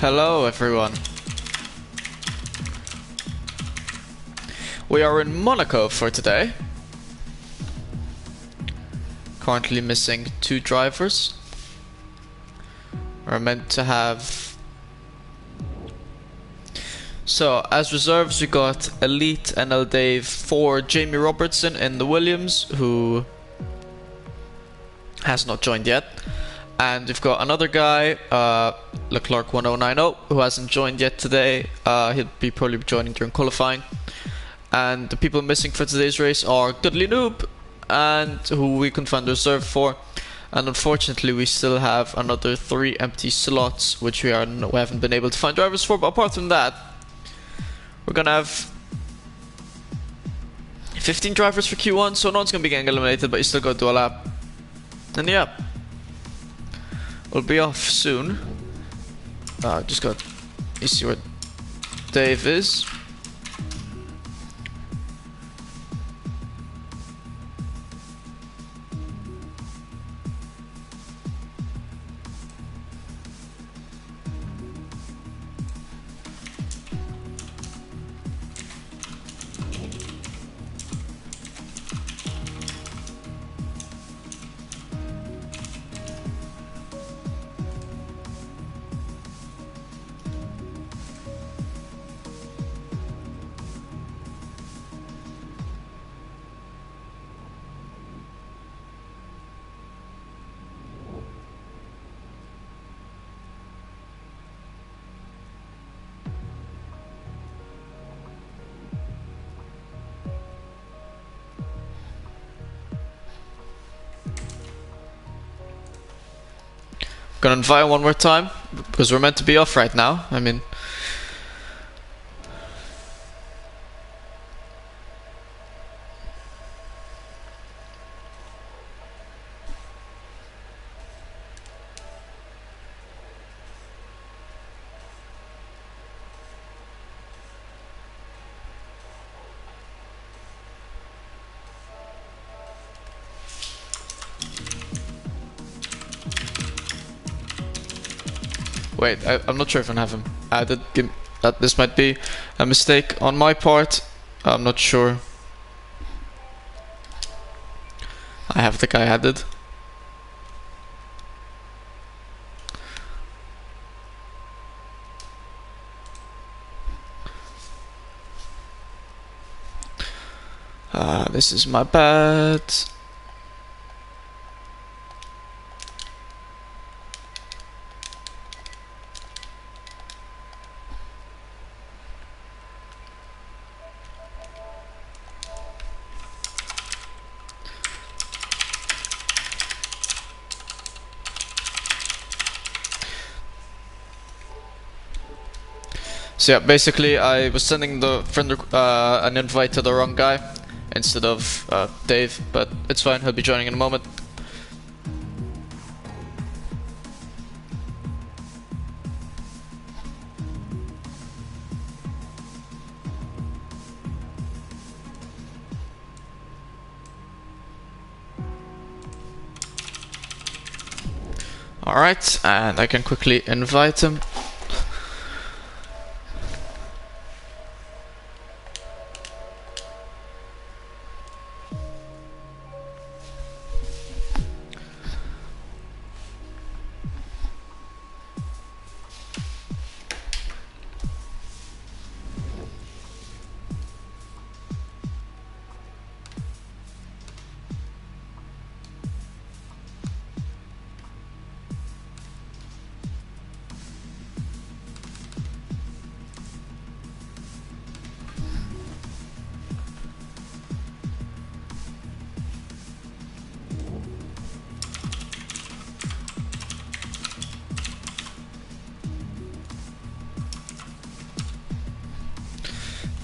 Hello everyone. We are in Monaco for today. Currently missing 2 drivers. We're meant to have... So, as reserves we got Elite and El Dave for Jamie Robertson in the Williams, who has not joined yet. And we've got another guy, Leclerc 1090, who hasn't joined yet today. He'll be probably joining during qualifying. And the people missing for today's race are Goodly Noob, and who we can find a reserve for. And unfortunately we still have another 3 empty slots, which we haven't been able to find drivers for. But apart from that, we're gonna have 15 drivers for Q1, so no one's gonna be getting eliminated, but you still gotta do a lap. And yeah, we'll be off soon. Just got... You see where Dave is. Gonna invite one more time, because we're meant to be off right now. I mean... Wait, I'm not sure if I have him added. This might be a mistake on my part. I'm not sure. I have the guy added. This is my bad. So yeah, basically I was sending the friend an invite to the wrong guy instead of Dave, but it's fine, he'll be joining in a moment. Alright, and I can quickly invite him.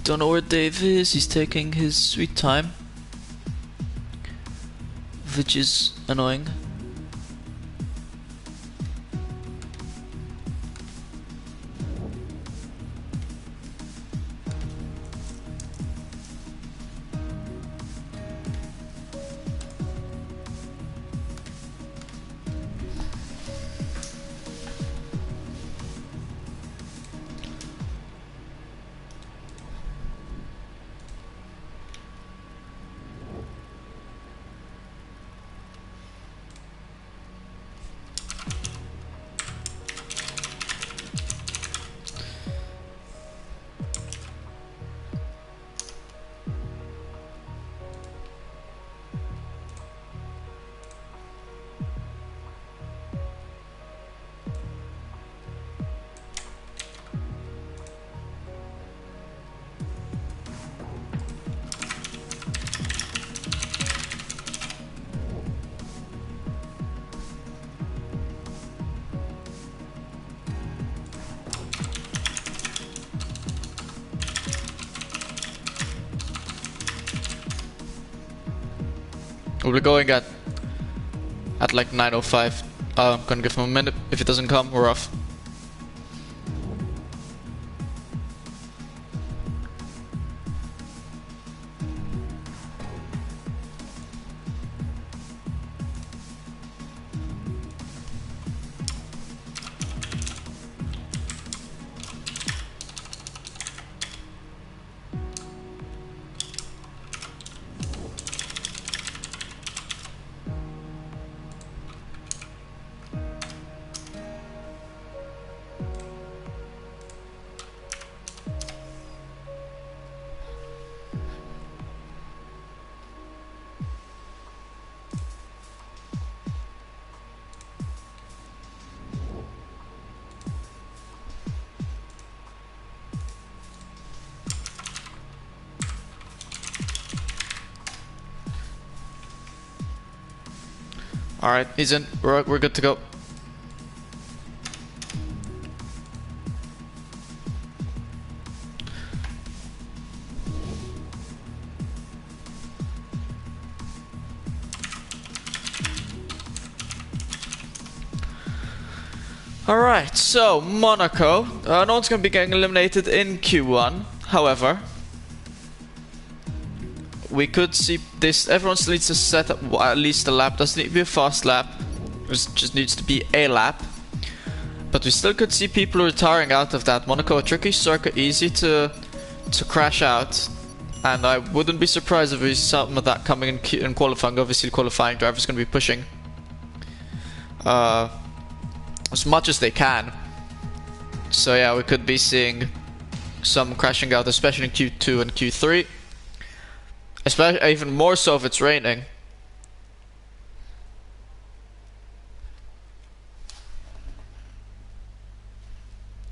Don't know where Dave is, he's taking his sweet time, which is annoying. We'll be going at like 9:05. I'm gonna give him a minute. If it doesn't come, we're off. Alright, he's in. We're good to go. Alright, so Monaco. No one's going to be getting eliminated in Q1. However, we could see this. Everyone still needs to set up at least a lap. Doesn't need to be a fast lap. It just needs to be a lap. But we still could see people retiring out of that. Monaco, a tricky circuit, easy to crash out. And I wouldn't be surprised if we saw some of that coming in qualifying. Obviously, qualifying drivers going to be pushing as much as they can. So yeah, we could be seeing some crashing out, especially in Q2 and Q3. Especially, even more so if it's raining.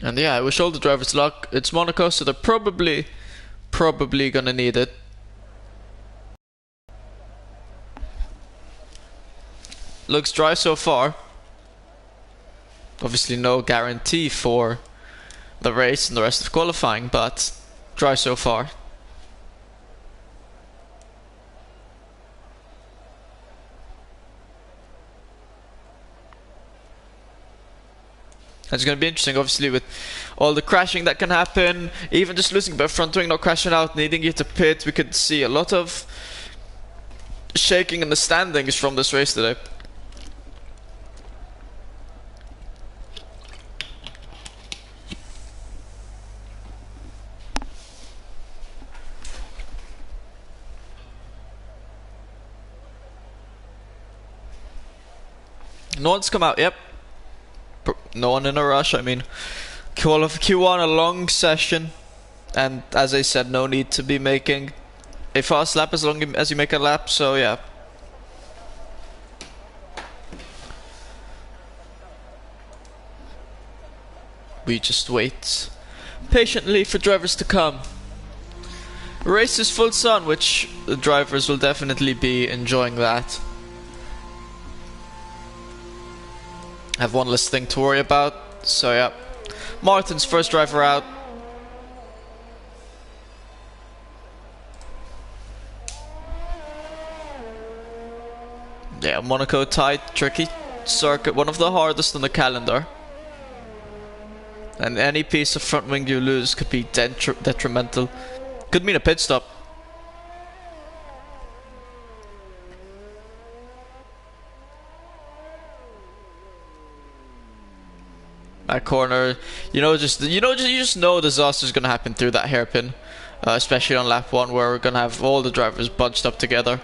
And yeah, I wish all the drivers luck. It's Monaco, so they're probably gonna need it. Looks dry so far. Obviously no guarantee for the race and the rest of qualifying, but dry so far. It's going to be interesting, obviously, with all the crashing that can happen. Even just losing by front wing, not crashing out, needing you to pit. We could see a lot of shaking in the standings from this race today. No one's come out, yep. No one in a rush. I mean, Q1 a long session, and as I said, no need to be making a fast lap as long as you make a lap. So yeah, we just wait patiently for drivers to come. Race is full sun, which the drivers will definitely be enjoying that. Have one less thing to worry about. So yeah, Martin's first driver out. Yeah, Monaco tight, tricky circuit, one of the hardest on the calendar. And any piece of front wing you lose could be detrimental. Could mean a pit stop. That corner, you just know disaster is gonna happen through that hairpin, especially on lap 1, where we're gonna have all the drivers bunched up together.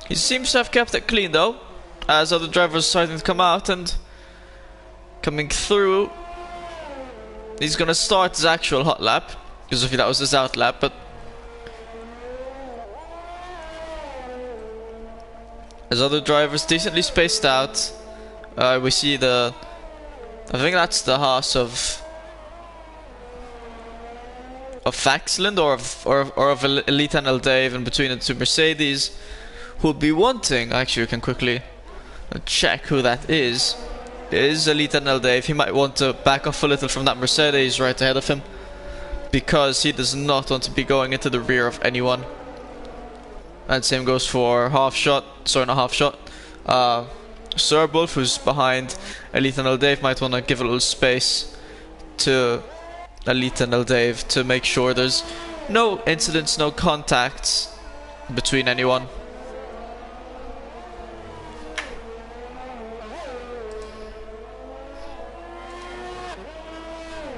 He seems to have kept it clean though, as other drivers are starting to come out and coming through. He's gonna start his actual hot lap, because if that was his out lap, but As other drivers decently spaced out. We see I think that's the Haas of Faxland or of Elite and El Dave in between the two Mercedes, who'll be wanting. Actually, we can quickly check who that is. It is Elite and El Dave. He might want to back off a little from that Mercedes right ahead of him, because he does not want to be going into the rear of anyone. And same goes for Half Shot. Sorry, not Half Shot. Surbulf, who's behind Elite and El Dave, might want to give a little space to Elite and El Dave to make sure there's no incidents, no contacts between anyone.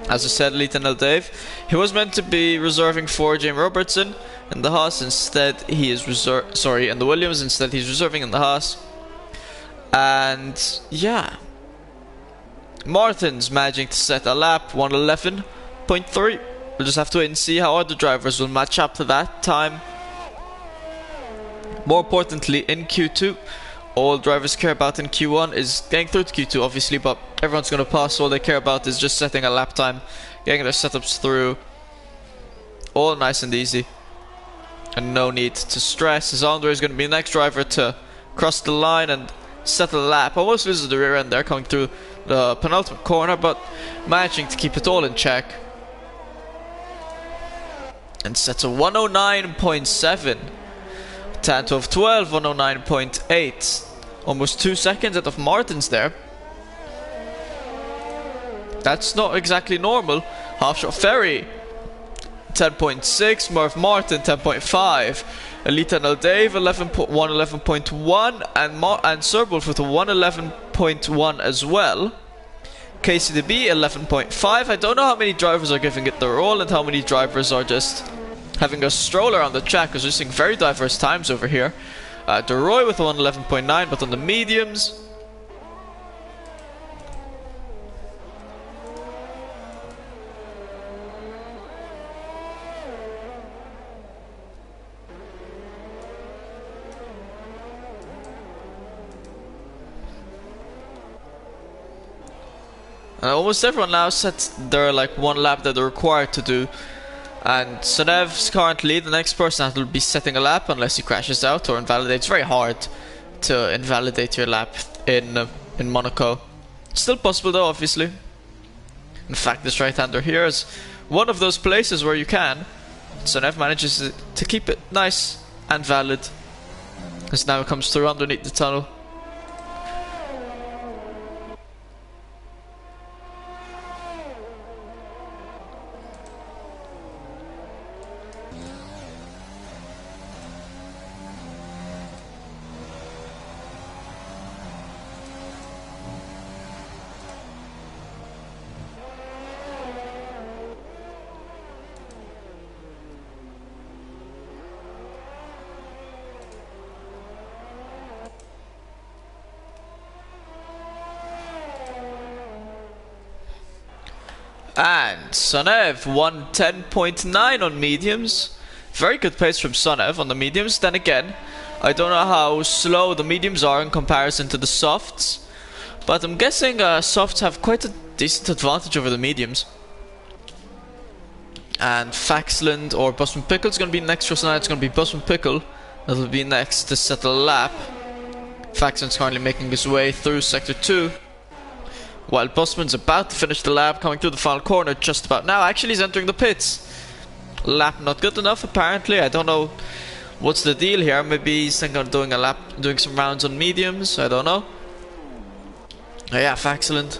As I said, Elite and El Dave, he was meant to be reserving for James Robertson in the Haas. Instead, he is in the Williams. Instead, he's reserving in the Haas. And yeah, Martin's managing to set a lap 1:11.3. We'll just have to wait and see how other drivers will match up to that time. More importantly, in Q2, all drivers care about in Q1 is getting through to Q2, obviously, but everyone's going to pass. All they care about is just setting a lap time, getting their setups through, all nice and easy, and no need to stress. As Andre is going to be the next driver to cross the line and set a lap. Almost loses the rear end there coming through the penultimate corner, but managing to keep it all in check. And sets a 109.7. 10, 12, 12, 109.8. Almost 2 seconds out of Martin's there. That's not exactly normal. Half Shot Ferry 10.6, Merv Martin 10.5, Elite and El Dave 11.1, 11.1, and Surbulf with a 111.1 as well. KCDB 11.5. I don't know how many drivers are giving it their all and how many drivers are just having a stroll around the track, because we're seeing very diverse times over here. DeRoy with a 111.9, but on the mediums. Almost everyone now sets their like one lap that they're required to do, and Sonev's currently the next person that will be setting a lap unless he crashes out or invalidates. It's very hard to invalidate your lap in Monaco. It's still possible though, obviously. In fact, this right-hander here is one of those places where you can. Sonev manages to keep it nice and valid as now it comes through underneath the tunnel. And Sonev 110.9 on mediums. Very good pace from Sonev on the mediums. Then again, I don't know how slow the mediums are in comparison to the softs, but I'm guessing softs have quite a decent advantage over the mediums. And Faxland or Busman Pickle is going to be next for tonight. It's going to be Busman Pickle that'll be next to set a lap. Faxland's currently making his way through Sector 2, while Busman's about to finish the lap, coming through the final corner just about now. Actually, he's entering the pits. Lap not good enough, apparently. I don't know what's the deal here. Maybe he's thinking of doing a lap, doing some rounds on mediums. I don't know. Oh, yeah, Faxland.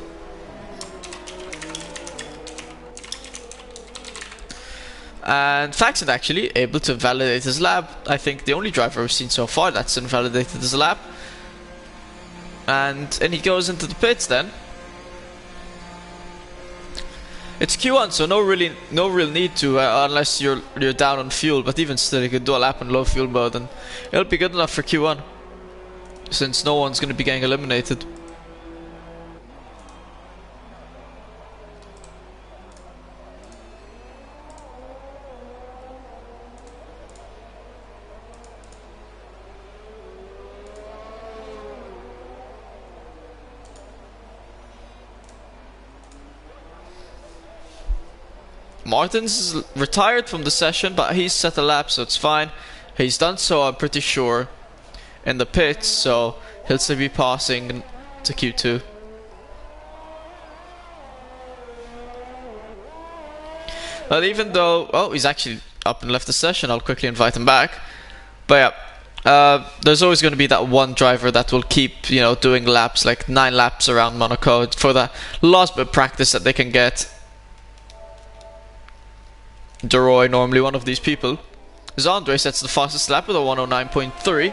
And Faxland actually able to validate his lap. I think the only driver we've seen so far that's invalidated his lap. And he goes into the pits then. It's Q1, so no real need to unless you're down on fuel. But even still, you could do a lap in low fuel mode, and it'll be good enough for Q1, since no one's going to be getting eliminated. Martin's retired from the session, but he's set a lap, so it's fine. He's done so, I'm pretty sure, in the pits, so he'll still be passing to Q2. But even though, oh, he's actually up and left the session, I'll quickly invite him back. But yeah, there's always going to be that one driver that will keep, you know, doing laps, like 9 laps around Monaco for the last bit of practice that they can get. Deroy, normally one of these people. Zandre sets the fastest lap with a 109.3.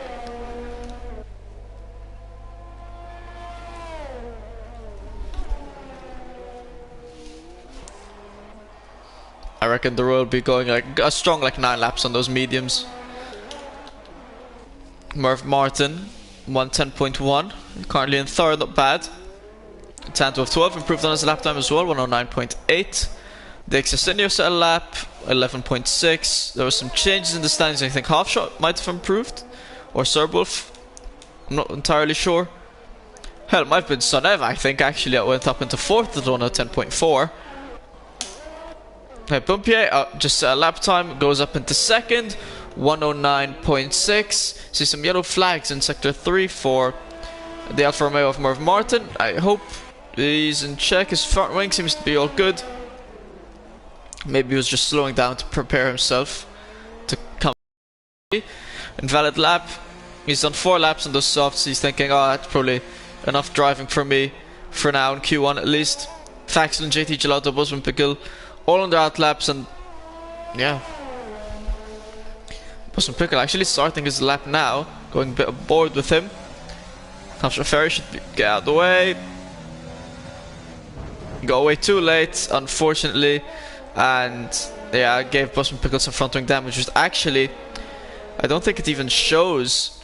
I reckon Deroy will be going like a strong 9 laps on those mediums. Merv Martin, 110.1, currently in third, not bad. Tanto of 12, improved on his lap time as well, 109.8. Dexacinio set a lap, 11.6. There were some changes in the standings. I think Halfshot might have improved, or Serbolf. I'm not entirely sure. Hell, it might have been Sonev, I think, actually, that went up into fourth at 110.4. Hey, Pumpier, just set a lap time, goes up into second, 109.6. See some yellow flags in sector 3 for the Alfa Romeo of Merv Martin. I hope he's in check. His front wing seems to be all good. Maybe he was just slowing down to prepare himself to come. Invalid lap. He's done 4 laps on those softs. He's thinking, oh, that's probably enough driving for me for now in Q1 at least. Faxel and JT Gelato, Bosman Pickle, all on their out laps, and yeah. Bosman Pickle actually starting his lap now, going a bit aboard with him. Hampshire Ferry should get out of the way. Got away too late, unfortunately, and yeah, gave Bosman Pickle some front wing damage, which actually, I don't think it even shows.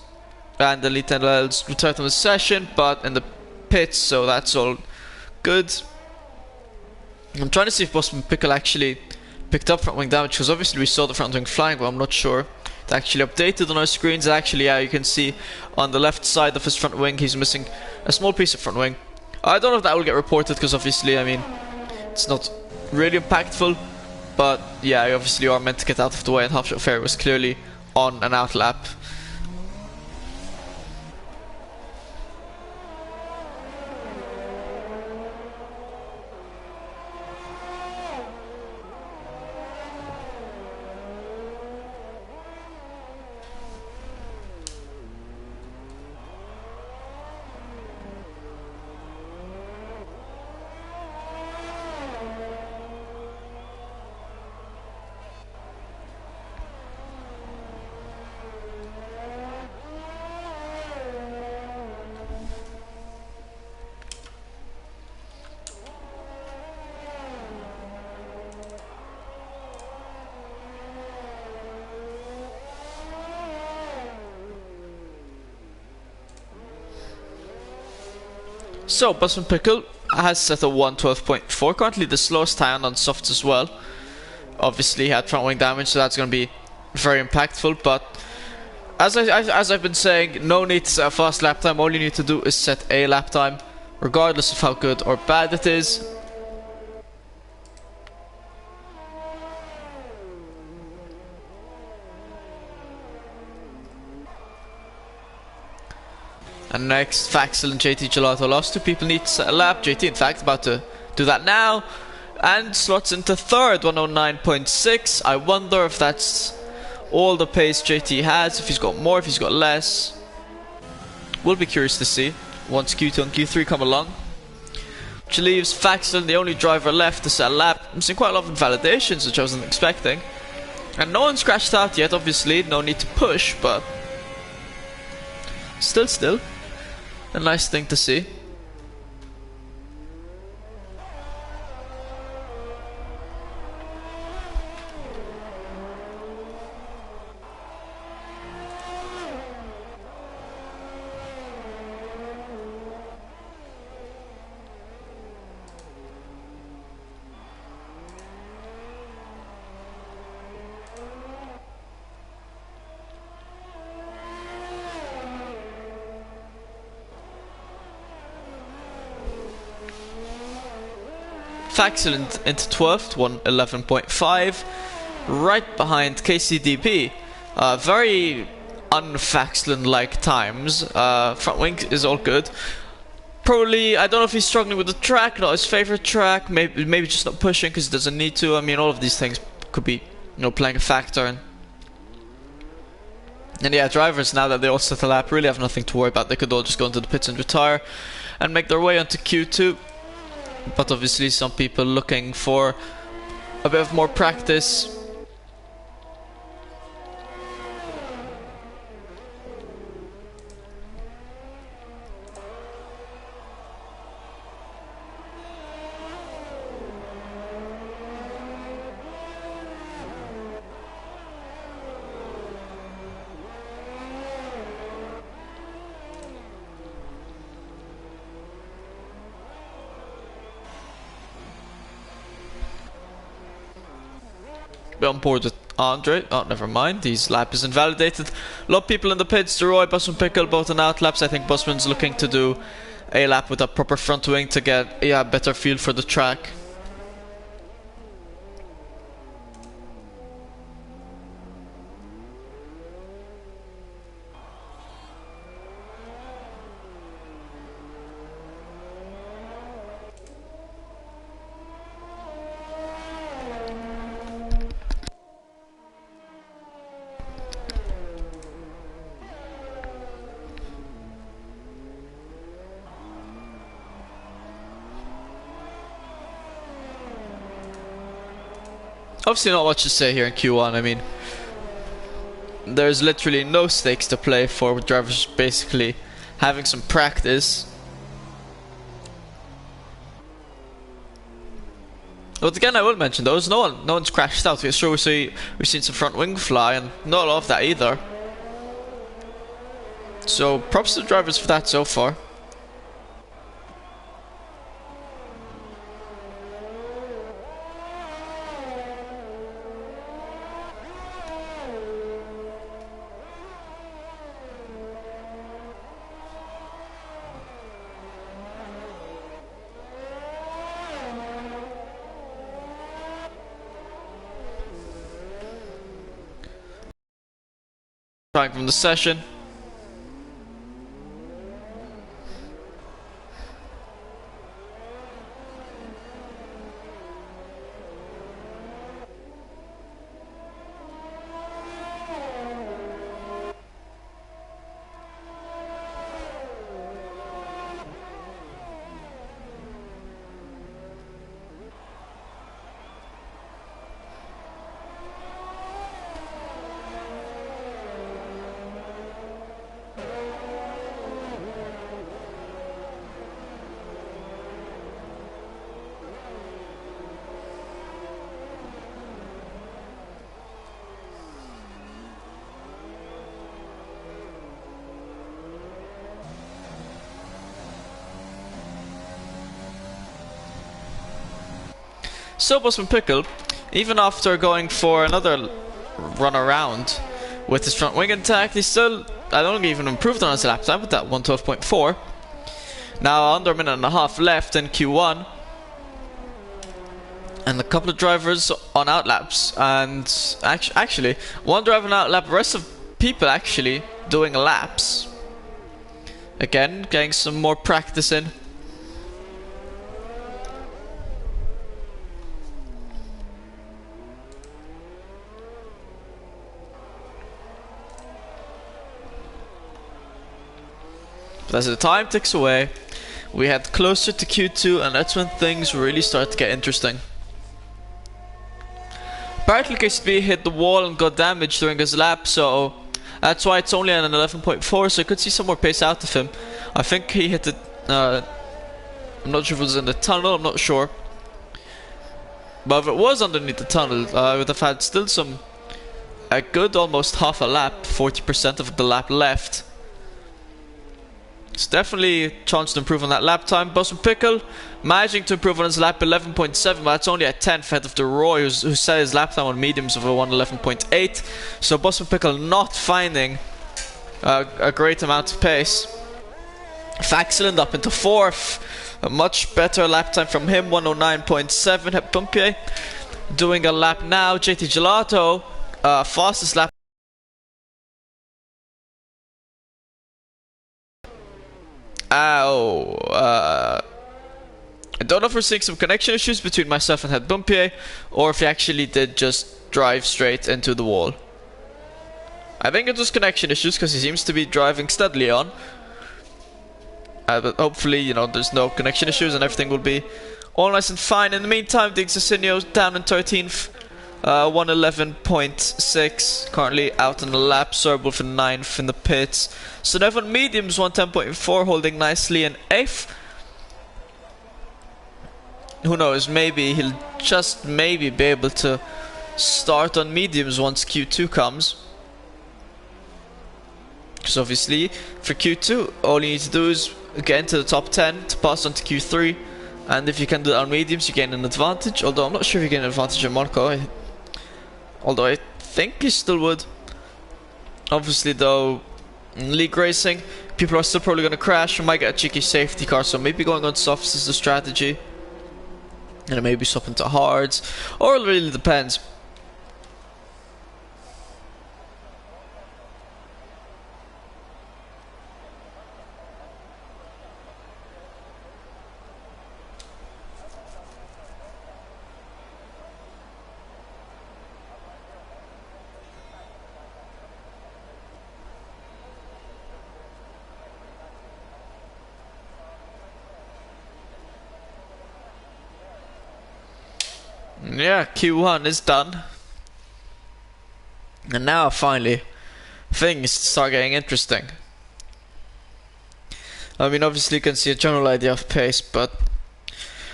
And the Elite NLL's retired from the session, but in the pits, so that's all good. I'm trying to see if Bosman Pickle actually picked up front wing damage, because obviously we saw the front wing flying, but I'm not sure. It's actually updated on our screens. Actually, yeah, you can see on the left side of his front wing, he's missing a small piece of front wing. I don't know if that will get reported, because obviously, I mean, it's not really impactful, but yeah, you obviously are meant to get out of the way, and Halfshot Ferry was clearly on an out lap. So, Bosman Pickle has set a 112.4, currently the slowest time on softs as well. Obviously, he had front wing damage, so that's going to be very impactful. But as I've been saying, no need to set a fast lap time. All you need to do is set a lap time, regardless of how good or bad it is. And next, Faxel and JT Gelato. Last 2 people need to set a lap. JT, in fact, about to do that now. And slots into third, 109.6. I wonder if that's all the pace JT has. If he's got more, if he's got less. We'll be curious to see once Q2 and Q3 come along. Which leaves Faxel, the only driver left, to set a lap. I'm seeing quite a lot of invalidations, which I wasn't expecting. And no one's crashed out yet, obviously. No need to push, but still. A nice thing to see. Faxland into 12th, 111.5. Right behind KCDP. Very un-Faxland-like times. Front wing is all good. Probably, I don't know if he's struggling with the track, not his favorite track. Maybe just not pushing because he doesn't need to. I mean, all of these things could be, playing a factor. And yeah, drivers, now that they all set the lap, really have nothing to worry about. They could all just go into the pits and retire and make their way onto Q2. But obviously some people looking for a bit of more practice. On board with Andre. Oh, never mind. His lap is invalidated. A lot of people in the pits. Roy, Busman, Pickle, both on out laps. I think Busman's looking to do a lap with a proper front wing to get a better feel for the track. Obviously not much to say here in Q1, I mean, there's literally no stakes to play for, with drivers basically having some practice. But again, I will mention those, no one's crashed out. Sure, we've seen some front wing fly, and not a lot of that either. So props to the drivers for that so far. From the session. So Busman Pickle, even after going for another run around with his front wing attack, he still, I don't think he even improved on his lap time with that 112.4. Now under a minute and a half left in Q1. And a couple of drivers on outlaps, and actually one driver on outlap, the rest of people actually doing laps. Again, getting some more practice in. But as the time ticks away, we head closer to Q2, and that's when things really start to get interesting. Apparently KCB hit the wall and got damaged during his lap, so that's why it's only at an 11.4, so I could see some more pace out of him. I think he hit it, I'm not sure if it was in the tunnel, I'm not sure. But if it was underneath the tunnel, I would have had still a good almost half a lap, 40% of the lap left. It's definitely a chance to improve on that lap time. Busman Pickle managing to improve on his lap 11.7, but that's only a 10th ahead of the Roy, who set his lap time on mediums of a 111.8. So Busman Pickle not finding a great amount of pace. Faxland up into 4th. A much better lap time from him, 109.7. Heptumpier doing a lap now. JT Gelato, fastest lap. I don't know if we're seeing some connection issues between myself and Heptumpier, or if he actually did just drive straight into the wall. I think it was connection issues because he seems to be driving steadily on. But hopefully, you know, there's no connection issues and everything will be all nice and fine. In the meantime, Dig Cecilio's down in 13th, 111.6, currently out on the lap. Serbull for 9th in the pits. So Nevon Mediums 110.4, holding nicely in 8th. Who knows, maybe he'll just maybe be able to start on mediums once Q2 comes. Because obviously, for Q2, all you need to do is get into the top 10 to pass on to Q3. And if you can do it on mediums, you gain an advantage. Although I'm not sure if you gain an advantage in Monaco. Although I think you still would. Obviously, though, in league racing, people are still probably going to crash. You might get a cheeky safety car, so maybe going on softs is the strategy. And maybe swapping to hards. Or it really depends. Yeah, Q1 is done. And now finally, things start getting interesting. I mean, obviously you can see a general idea of pace, but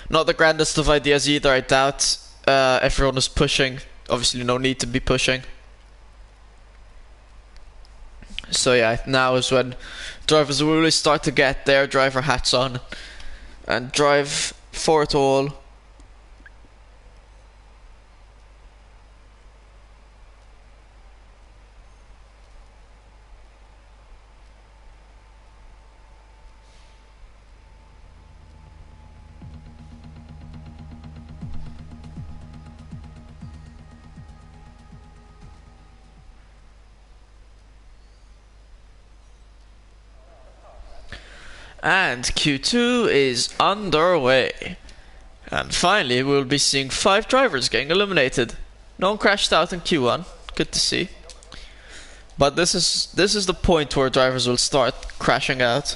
not the grandest of ideas either, I doubt. Everyone is pushing. Obviously no need to be pushing. So yeah, now is when drivers will really start to get their driver hats on and drive for it all. And Q2 is underway. And finally we'll be seeing 5 drivers getting eliminated. No one crashed out in Q1, good to see. But this is the point where drivers will start crashing out.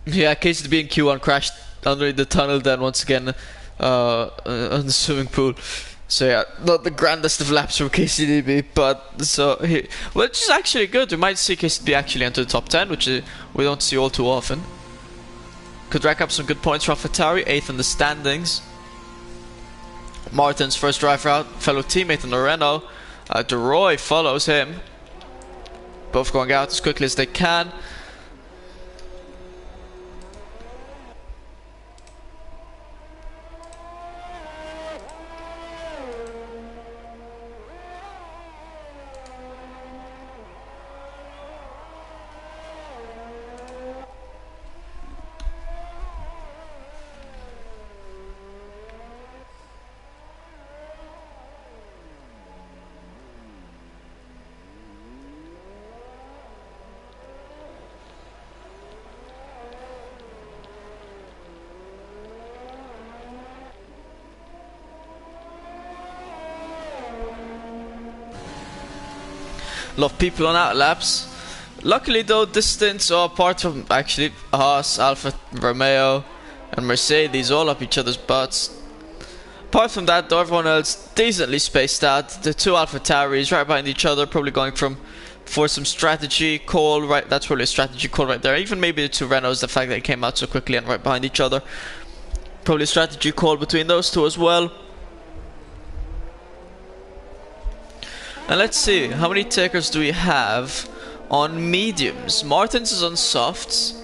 Yeah, KCB in Q1 crashed under the tunnel then once again on the swimming pool. So yeah, not the grandest of laps from KCDB, but so which is actually good. We might see KCDB actually enter the top 10, which we don't see all too often. Could rack up some good points for AlphaTauri, 8th in the standings. Martin's first driver out, fellow teammate in the Renault. DeRoy follows him. Both going out as quickly as they can. A lot of people on out laps. Luckily though, distance, apart from actually Haas, Alfa Romeo and Mercedes all up each other's butts. Apart from that though, everyone else decently spaced out. The 2 AlphaTauris right behind each other, probably going for some strategy call, right? That's probably a strategy call right there. Even maybe the 2 Renaults, the fact that they came out so quickly and right behind each other. Probably a strategy call between those 2 as well. And let's see, how many takers do we have on mediums? Martins is on softs.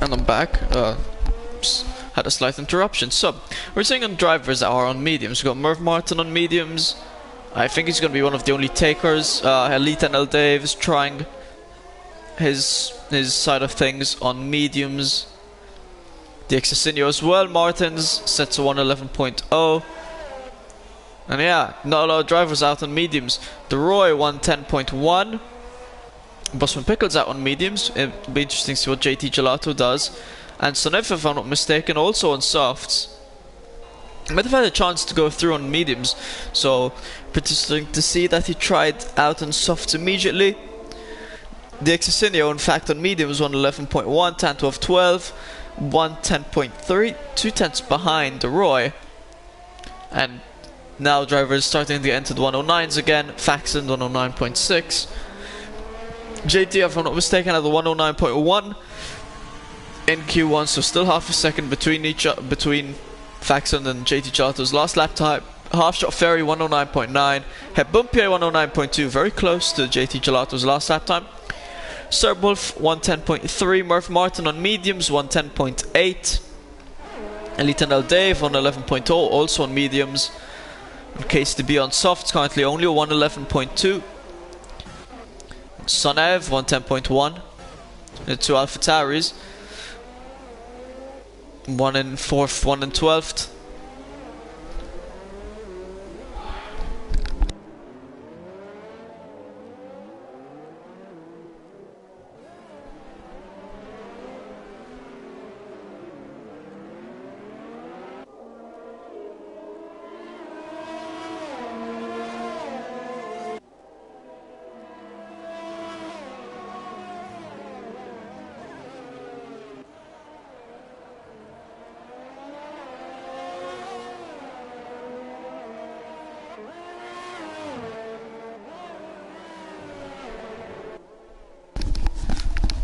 And I'm back. Had a slight interruption. So, we're seeing on drivers that are on mediums. We've got Merv Martin on mediums. I think he's going to be one of the only takers. Elite and L Dave is trying his side of things on mediums. The Exosinio as well. Martin's set to 111.0. And yeah, not a lot of drivers out on mediums. The Roy 110.1. Busman Pickles out on mediums. It'll be interesting to see what JT Gelato does. And Sonev, if I'm not mistaken, also on softs. Might have had a chance to go through on mediums, so interesting to see that he tried out on softs immediately. The Exosinio, in fact, on mediums 111.1, Tan 12.12, 110.3, 2 tenths behind the Roy. And now drivers starting to get into the 109s again. Faxon 109.6. JT, if I'm not mistaken, had the 109.1 in Q1, so still half a second between Faxon and JT Gelato's last lap time. Half Shot Ferry 109.9. Het Bumpier 109.2, very close to JT Gelato's last lap time. Sir Wolf 110.3. Murph Martin on mediums 110.8. Elite and El Dave 111.0, also on mediums. In case to be on softs, currently only 111.2. Sonev 110.1. The two Alpha Tauris. 1 in 4th, 1 in 12th.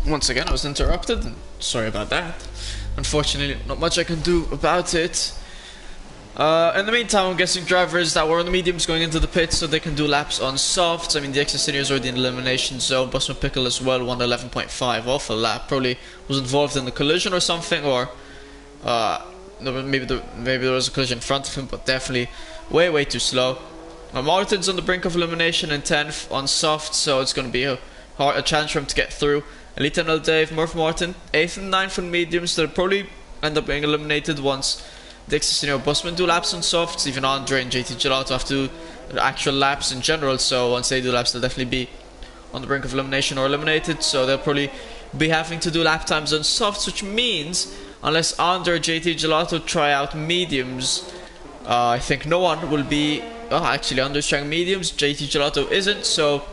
Once again, I was interrupted. Sorry about that. Unfortunately, not much I can do about it. In the meantime, I'm guessing drivers that were on the mediums going into the pits so they can do laps on softs. I mean, the Exosinio is already in elimination zone. Busman Pickle as well, 111.5 off a lap. Probably was involved in the collision or something, or maybe there was a collision in front of him, but definitely way too slow. Martin's on the brink of elimination in 10th on soft, so it's going to be a challenge for him to get through. Elite and El Dave, Murph Martin, 8th and 9th on mediums. They'll probably end up being eliminated once the Exosinio Busman do laps on softs. Even Andre and JT Gelato have to do actual laps in general, so once they do laps, they'll definitely be on the brink of elimination or eliminated. So they'll probably be having to do lap times on softs, which means unless Andre or JT Gelato try out mediums, I think no one will be. Actually, Andre's trying mediums, JT Gelato isn't, so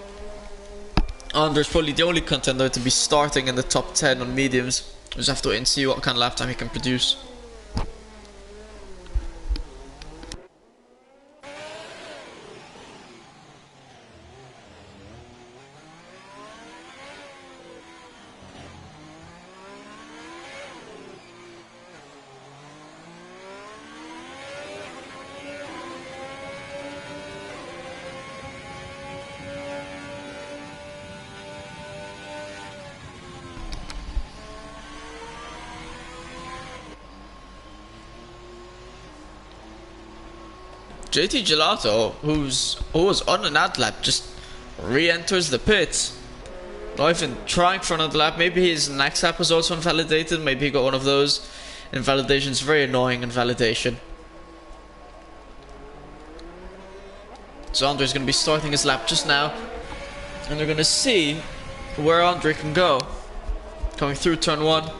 Andre's probably the only contender to be starting in the top 10 on mediums. We'll just have to wait and see what kind of lap time he can produce. JT Gelato, who was on an ad lap, just re-enters the pits. Not even trying for another lap. Maybe his next lap was also invalidated. Maybe he got one of those invalidations. Very annoying invalidation. So Andre's going to be starting his lap just now, and they're going to see where Andre can go. Coming through turn 1.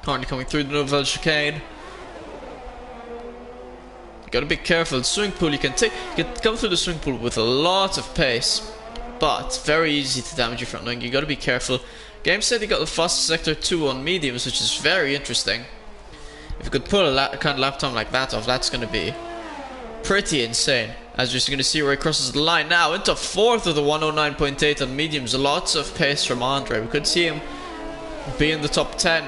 Currently coming through the Nouvelle Chicane. Gotta be careful. Swimming pool, you can come through the swimming pool with a lot of pace, but very easy to damage your front wing. You gotta be careful. Game said he got the fastest sector 2 on mediums, which is very interesting. If you could pull a kind of lap time like that off, that's gonna be pretty insane. As you're going to see where he crosses the line now into 4th with a 109.8 on mediums. Lots of pace from Andre. We could see him be in the top 10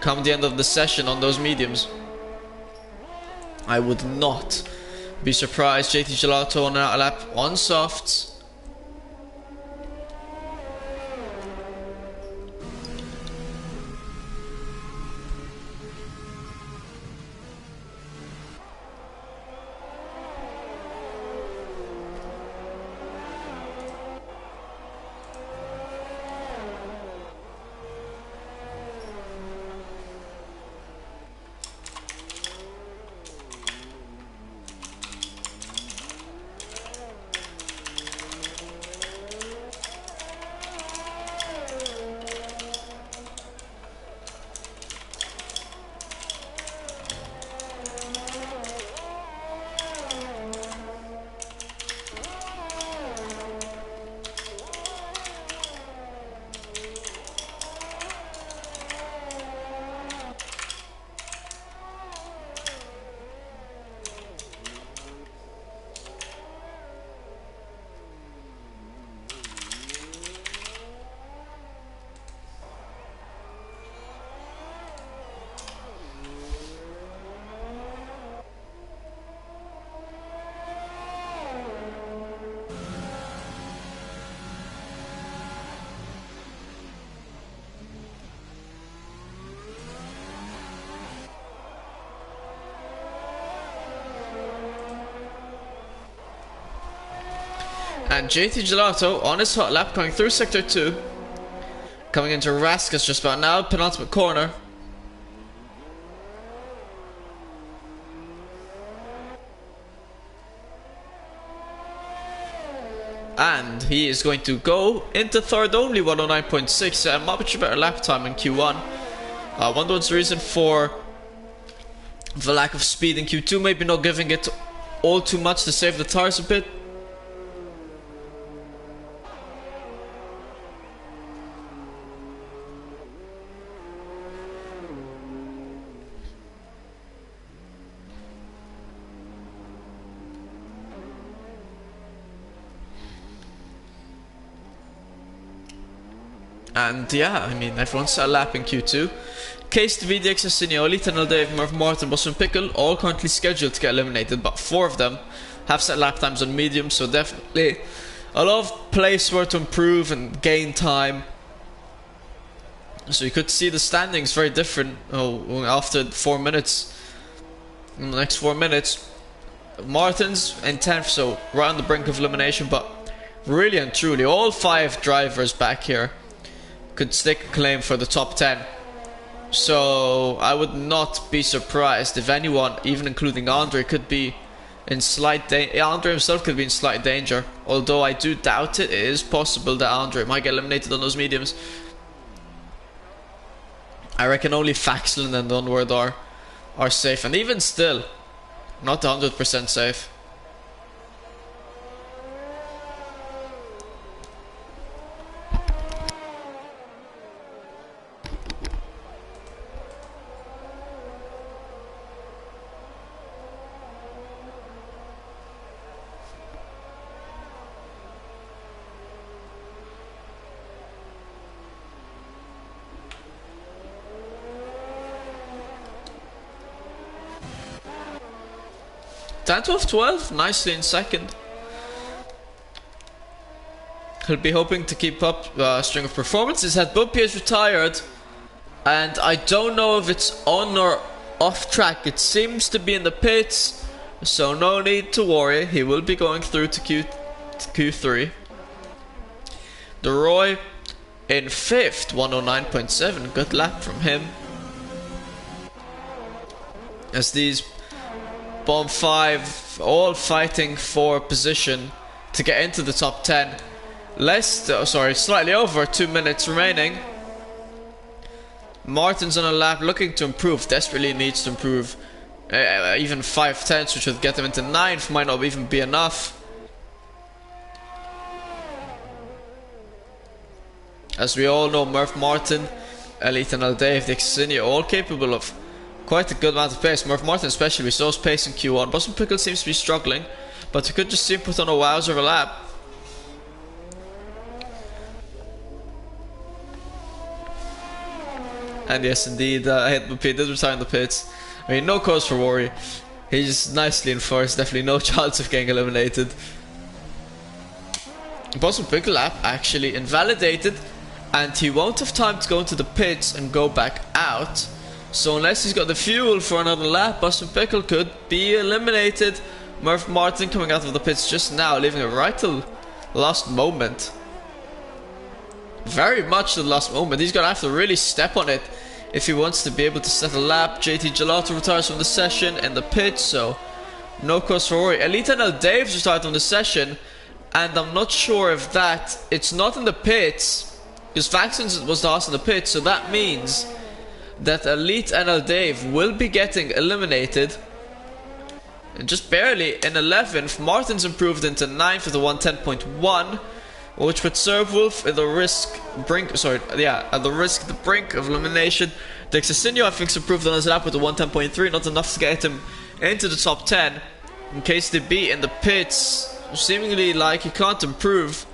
come the end of the session on those mediums. I would not be surprised. JT Gelato on an out lap on softs. And JT Gelato on his hot lap going through sector 2. Coming into Rascus just about now, penultimate corner. And he is going to go into third only, 109.6, a much better lap time in Q1. Wonder what's the reason for the lack of speed in Q2, maybe not giving it all too much to save the tires a bit. And yeah, I mean, everyone's set a lap in Q2. Case to VDX Signoli, Tenel Dave, Murph Martin, Boston Pickle, all currently scheduled to get eliminated, but 4 of them have set lap times on medium, so definitely a lot of place where to improve and gain time. So you could see the standings very different after 4 minutes. In the next 4 minutes, Martin's in 10th, so right on the brink of elimination, but really and truly, all 5 drivers back here could stake a claim for the top 10. So I would not be surprised if anyone, even including Andre, could be in slight danger. Andre himself could be in slight danger, although I do doubt it. It is possible that Andre might get eliminated on those mediums. I reckon only Faxlin and Onward are safe, and even still, not 100% safe. Of 12, nicely in second. He'll be hoping to keep up a string of performances. Had Bumpy is retired, and I don't know if it's on or off track. It seems to be in the pits, so no need to worry. He will be going through to Q3. DeRoy in 5th, 109.7. Good lap from him. As these Bomb 5 all fighting for position to get into the top 10. Slightly over 2 minutes remaining. Martin's on a lap, looking to improve, desperately needs to improve. Even 5/10, which would get him into 9th, might not even be enough. As we all know, Murph Martin, Elite and Dave, Dixon, all capable of quite a good amount of pace. Murph Martin especially, we saw his pace in Q1. Boston Pickle seems to be struggling, but we could just see him put on a wowzer of a lap. And yes, indeed, he did retire in the pits. I mean, no cause for worry. He's nicely in first, definitely no chance of getting eliminated. Boston Pickle lap actually invalidated, and he won't have time to go into the pits and go back out. So unless he's got the fuel for another lap, Boston Pickle could be eliminated. Murph Martin coming out of the pits just now, leaving it right till the last moment. Very much the last moment. He's gonna have to really step on it if he wants to be able to set a lap. JT Gelato retires from the session in the pits, so no cause for worry. Elite and Dave's retired from the session, and I'm not sure if it's not in the pits, because Vaxons was the last in the pits, so that means that Elite and Dave will be getting eliminated. And just barely in 11th, Martin's improved into 9th with a 110.1, which would serve Wolf at the brink of elimination. Dexacinio, I think, improved on his lap with a 110.3, not enough to get him into the top 10. In case they be in the pits, seemingly like he can't improve.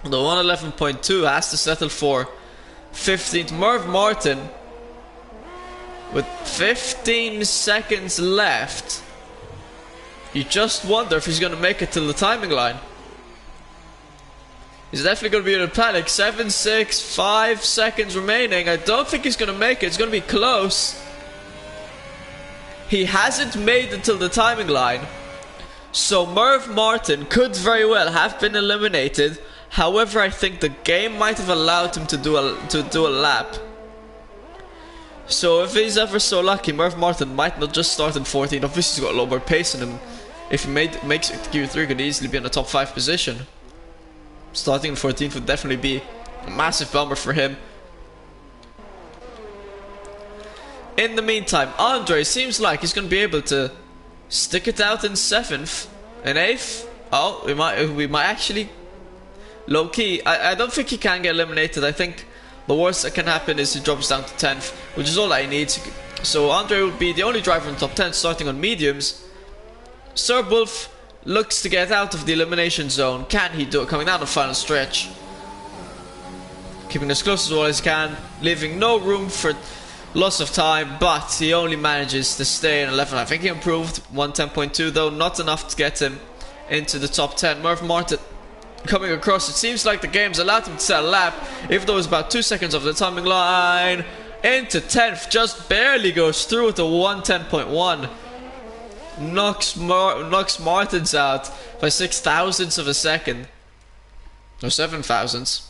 The 111.2 has to settle for 15th. Merv Martin with 15 seconds left. You just wonder if he's going to make it till the timing line. He's definitely going to be in a panic. 7, 6, 5 seconds remaining. I don't think he's going to make it. It's going to be close. He hasn't made it till the timing line. So Merv Martin could very well have been eliminated. However, I think the game might have allowed him to do a lap. So if he's ever so lucky, Merv Martin might not just start in 14th. Obviously he's got a lot more pace in him. If he makes it to Q3, could easily be in the top 5 position. Starting in 14th would definitely be a massive bummer for him. In the meantime, Andre seems like he's going to be able to stick it out in 7th and 8th. Oh, we might actually low key. I don't think he can get eliminated. I think the worst that can happen is he drops down to 10th, which is all I need. So Andre will be the only driver in the top 10 starting on mediums. Sir Wolf looks to get out of the elimination zone. Can he do it coming down the final stretch? Keeping as close as well as he can, leaving no room for loss of time, but he only manages to stay in 11th. I think he improved 110.2 though, not enough to get him into the top 10. Merv Martin coming across. It seems like the game's allowed him to set a lap, even though it's about 2 seconds off the timing line. Into 10th, just barely goes through with a 110.1. Knocks Martins out by 6 thousandths of a second, or 7 thousandths.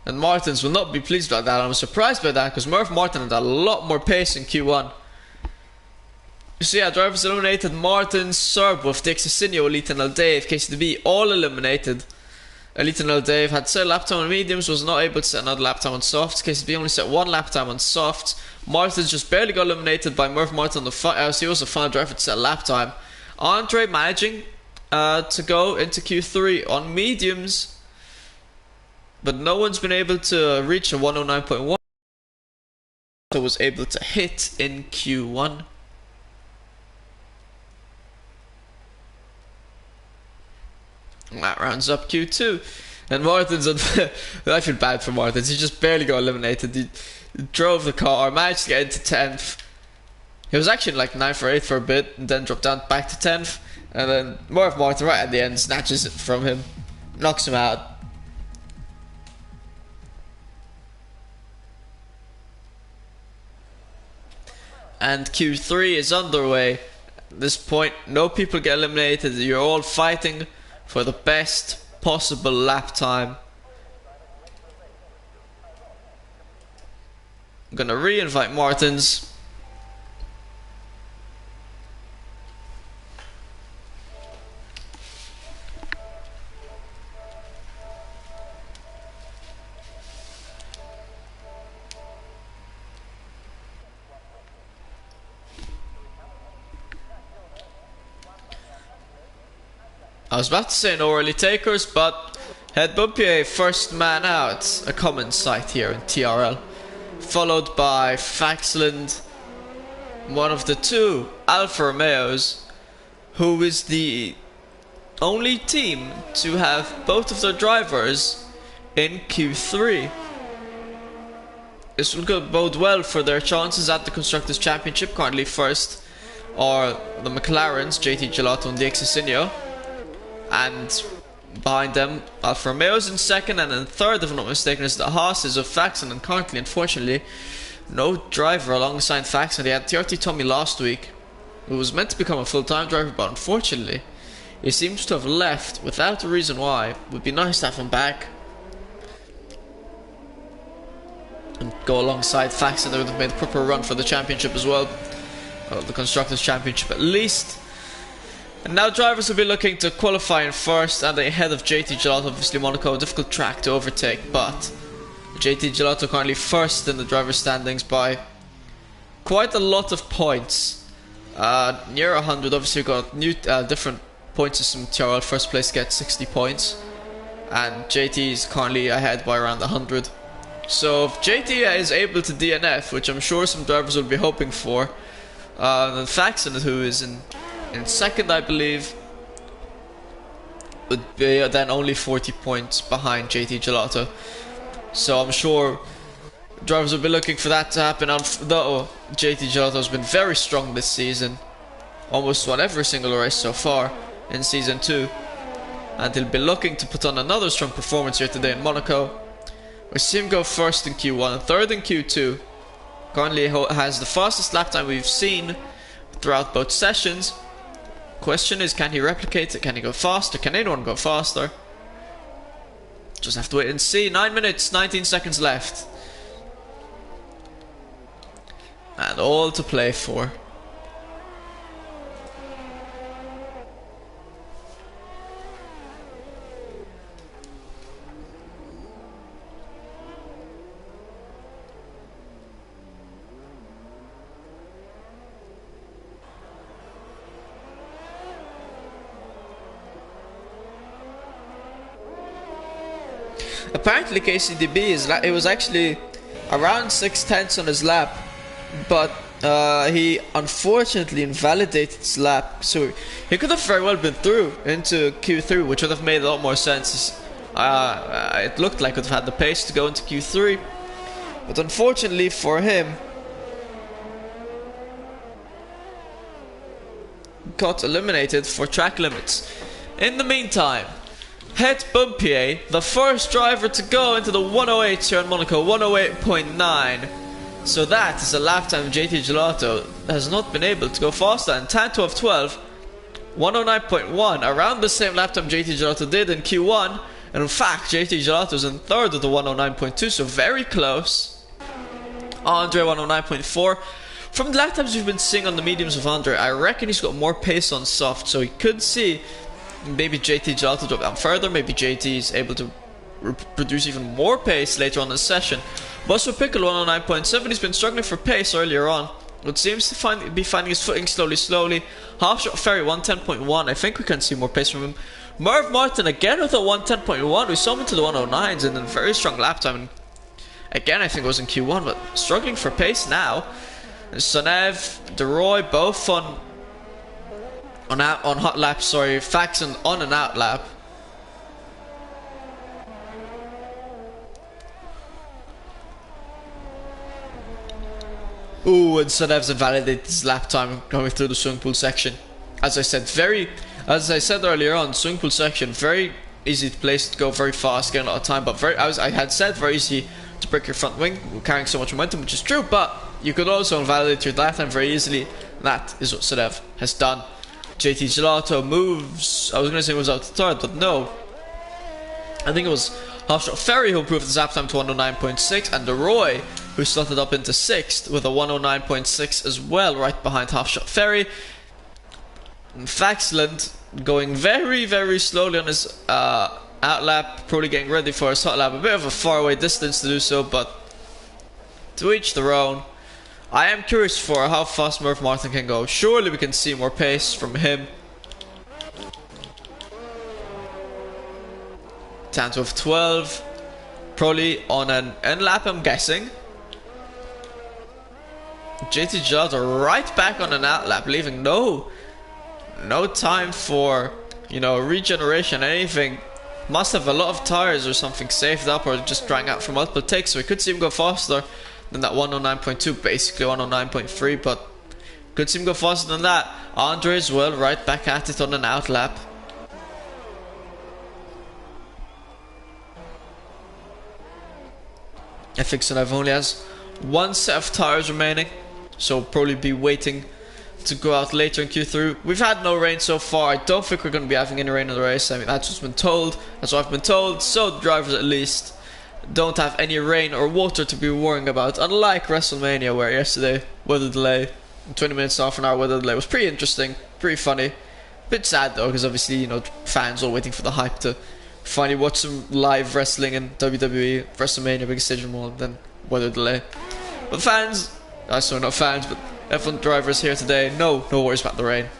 And Martins will not be pleased about that. I'm surprised by that because Merv Martin had a lot more pace in Q1. You see, yeah, drivers eliminated: Martin, Serb with Dixacinio, Elite and Dave, KCDB all eliminated. Elite and Dave had set a lap time on mediums, was not able to set another lap time on softs. KCDB only set 1 lap time on softs. Martin just barely got eliminated by Merv Martin on the he was the final driver to set a lap time. Andre managing to go into Q3 on mediums, but no one's been able to reach a 109.1. So was able to hit in Q1. And that rounds up Q2. And Martin's on I feel bad for Martins. He just barely got eliminated. He drove the car, managed to get into 10th. He was actually like 9th or 8th for a bit, and then dropped down back to 10th. And then Merv Martin right at the end snatches it from him, knocks him out. And Q3 is underway. At this point, no people get eliminated. You're all fighting for the best possible lap time. I'm gonna re-invite Martins. I was about to say no early takers, but Het Bumpier first man out, a common sight here in TRL. Followed by Faxland, one of the two Alfa Romeos, who is the only team to have both of their drivers in Q3. This will bode well for their chances at the Constructors' Championship. Currently first are the McLarens, JT Gelato and DX Insigno, and behind them Alfa Romeo's in second, and in third, if I'm not mistaken, is the Haas's of Faxon. And currently, unfortunately, no driver alongside Faxon. They had TRT Tommy last week, who was meant to become a full-time driver, but unfortunately he seems to have left without a reason why. Would be nice to have him back and go alongside Faxon. They would have made a proper run for the championship as well, the Constructors' Championship at least. And now drivers will be looking to qualify in first, and ahead of JT Gelato. Obviously Monaco, a difficult track to overtake, but JT Gelato currently first in the driver standings by quite a lot of points, near 100. Obviously we've got new different point system. TRL first place gets 60 points, and JT is currently ahead by around 100. So if JT is able to DNF, which I'm sure some drivers will be hoping for, then Faxon, who is in second, I believe, would be then only 40 points behind JT Gelato. So I'm sure drivers will be looking for that to happen. Though JT Gelato has been very strong this season, almost won every single race so far in Season 2, and he'll be looking to put on another strong performance here today in Monaco. We see him go first in Q1 and third in Q2. Currently has the fastest lap time we've seen throughout both sessions. Question is, can he replicate it? Can he go faster? Can anyone go faster? Just have to wait and see. 9 minutes, 19 seconds left. And all to play for. Apparently KCDB it was actually around 6/10 on his lap, but he unfortunately invalidated his lap, so he could have very well been through into Q3, which would have made a lot more sense. It looked like he would have had the pace to go into Q3, but unfortunately for him, got eliminated for track limits. In the meantime, Het Bumpier, the first driver to go into the 108 here in Monaco, 108.9. So that is a lap time JT Gelato has not been able to go faster. And Tanto of 12, 109.1, around the same lap time JT Gelato did in Q1. And in fact, JT Gelato is in third with the 109.2, so very close. Andre 109.4. From the lap times we've been seeing on the mediums of Andre, I reckon he's got more pace on soft, so he could see maybe JT Gelato drop down further. Maybe JT is able to produce even more pace later on in the session. Buster Pickle 109.7, he's been struggling for pace earlier on, but seems to be finding his footing slowly. Half Shot Ferry 110.1, I think we can see more pace from him. Merv Martin again with a 110.1, we saw him into the 109s and then very strong lap time. And again, I think it was in Q1, but struggling for pace now. And Sonev, DeRoy, both on hot lap, sorry, Faxon on an out lap. Ooh, and Sonev's invalidated his lap time going through the swimming pool section. As I said earlier on, swimming pool section, very easy place to go very fast, getting a lot of time, but I had said very easy to break your front wing, carrying so much momentum, which is true, but you could also invalidate your lap time very easily. That is what Sonev has done. JT Gelato moves, I was going to say moves out to third, but no. I think it was Half Shot Ferry who improved his lap time to 109.6, and DeRoy who slotted up into 6th with a 109.6 as well, right behind Half Shot Ferry. And Faxland going very slowly on his out lap, probably getting ready for his hot lap. A bit of a faraway distance to do so, but to each their own. I am curious for how fast Merv Martin can go. Surely we can see more pace from him. Times with 12. Probably on an end lap, I'm guessing. JT Gelato right back on an out lap, leaving no time for, you know, regeneration, anything. Must have a lot of tires or something saved up, or just drying out from multiple takes, so we could see him go faster than that 109.2, basically 109.3, but could see him go faster than that. Andre as well, right back at it on an out lap. I think Sonev only has one set of tires remaining, so probably be waiting to go out later in Q3. We've had no rain so far. I don't think we're going to be having any rain in the race. I mean, that's what's been told. That's what I've been told. So the drivers at least don't have any rain or water to be worrying about. Unlike WrestleMania, where yesterday weather delay, 20 minutes to half an hour weather delay was pretty interesting, pretty funny. Bit sad though, because obviously, you know, fans are waiting for the hype to finally watch some live wrestling in WWE, WrestleMania, biggest stage of them all, then weather delay. But fans, sorry, not fans, but F1 drivers here today, no worries about the rain.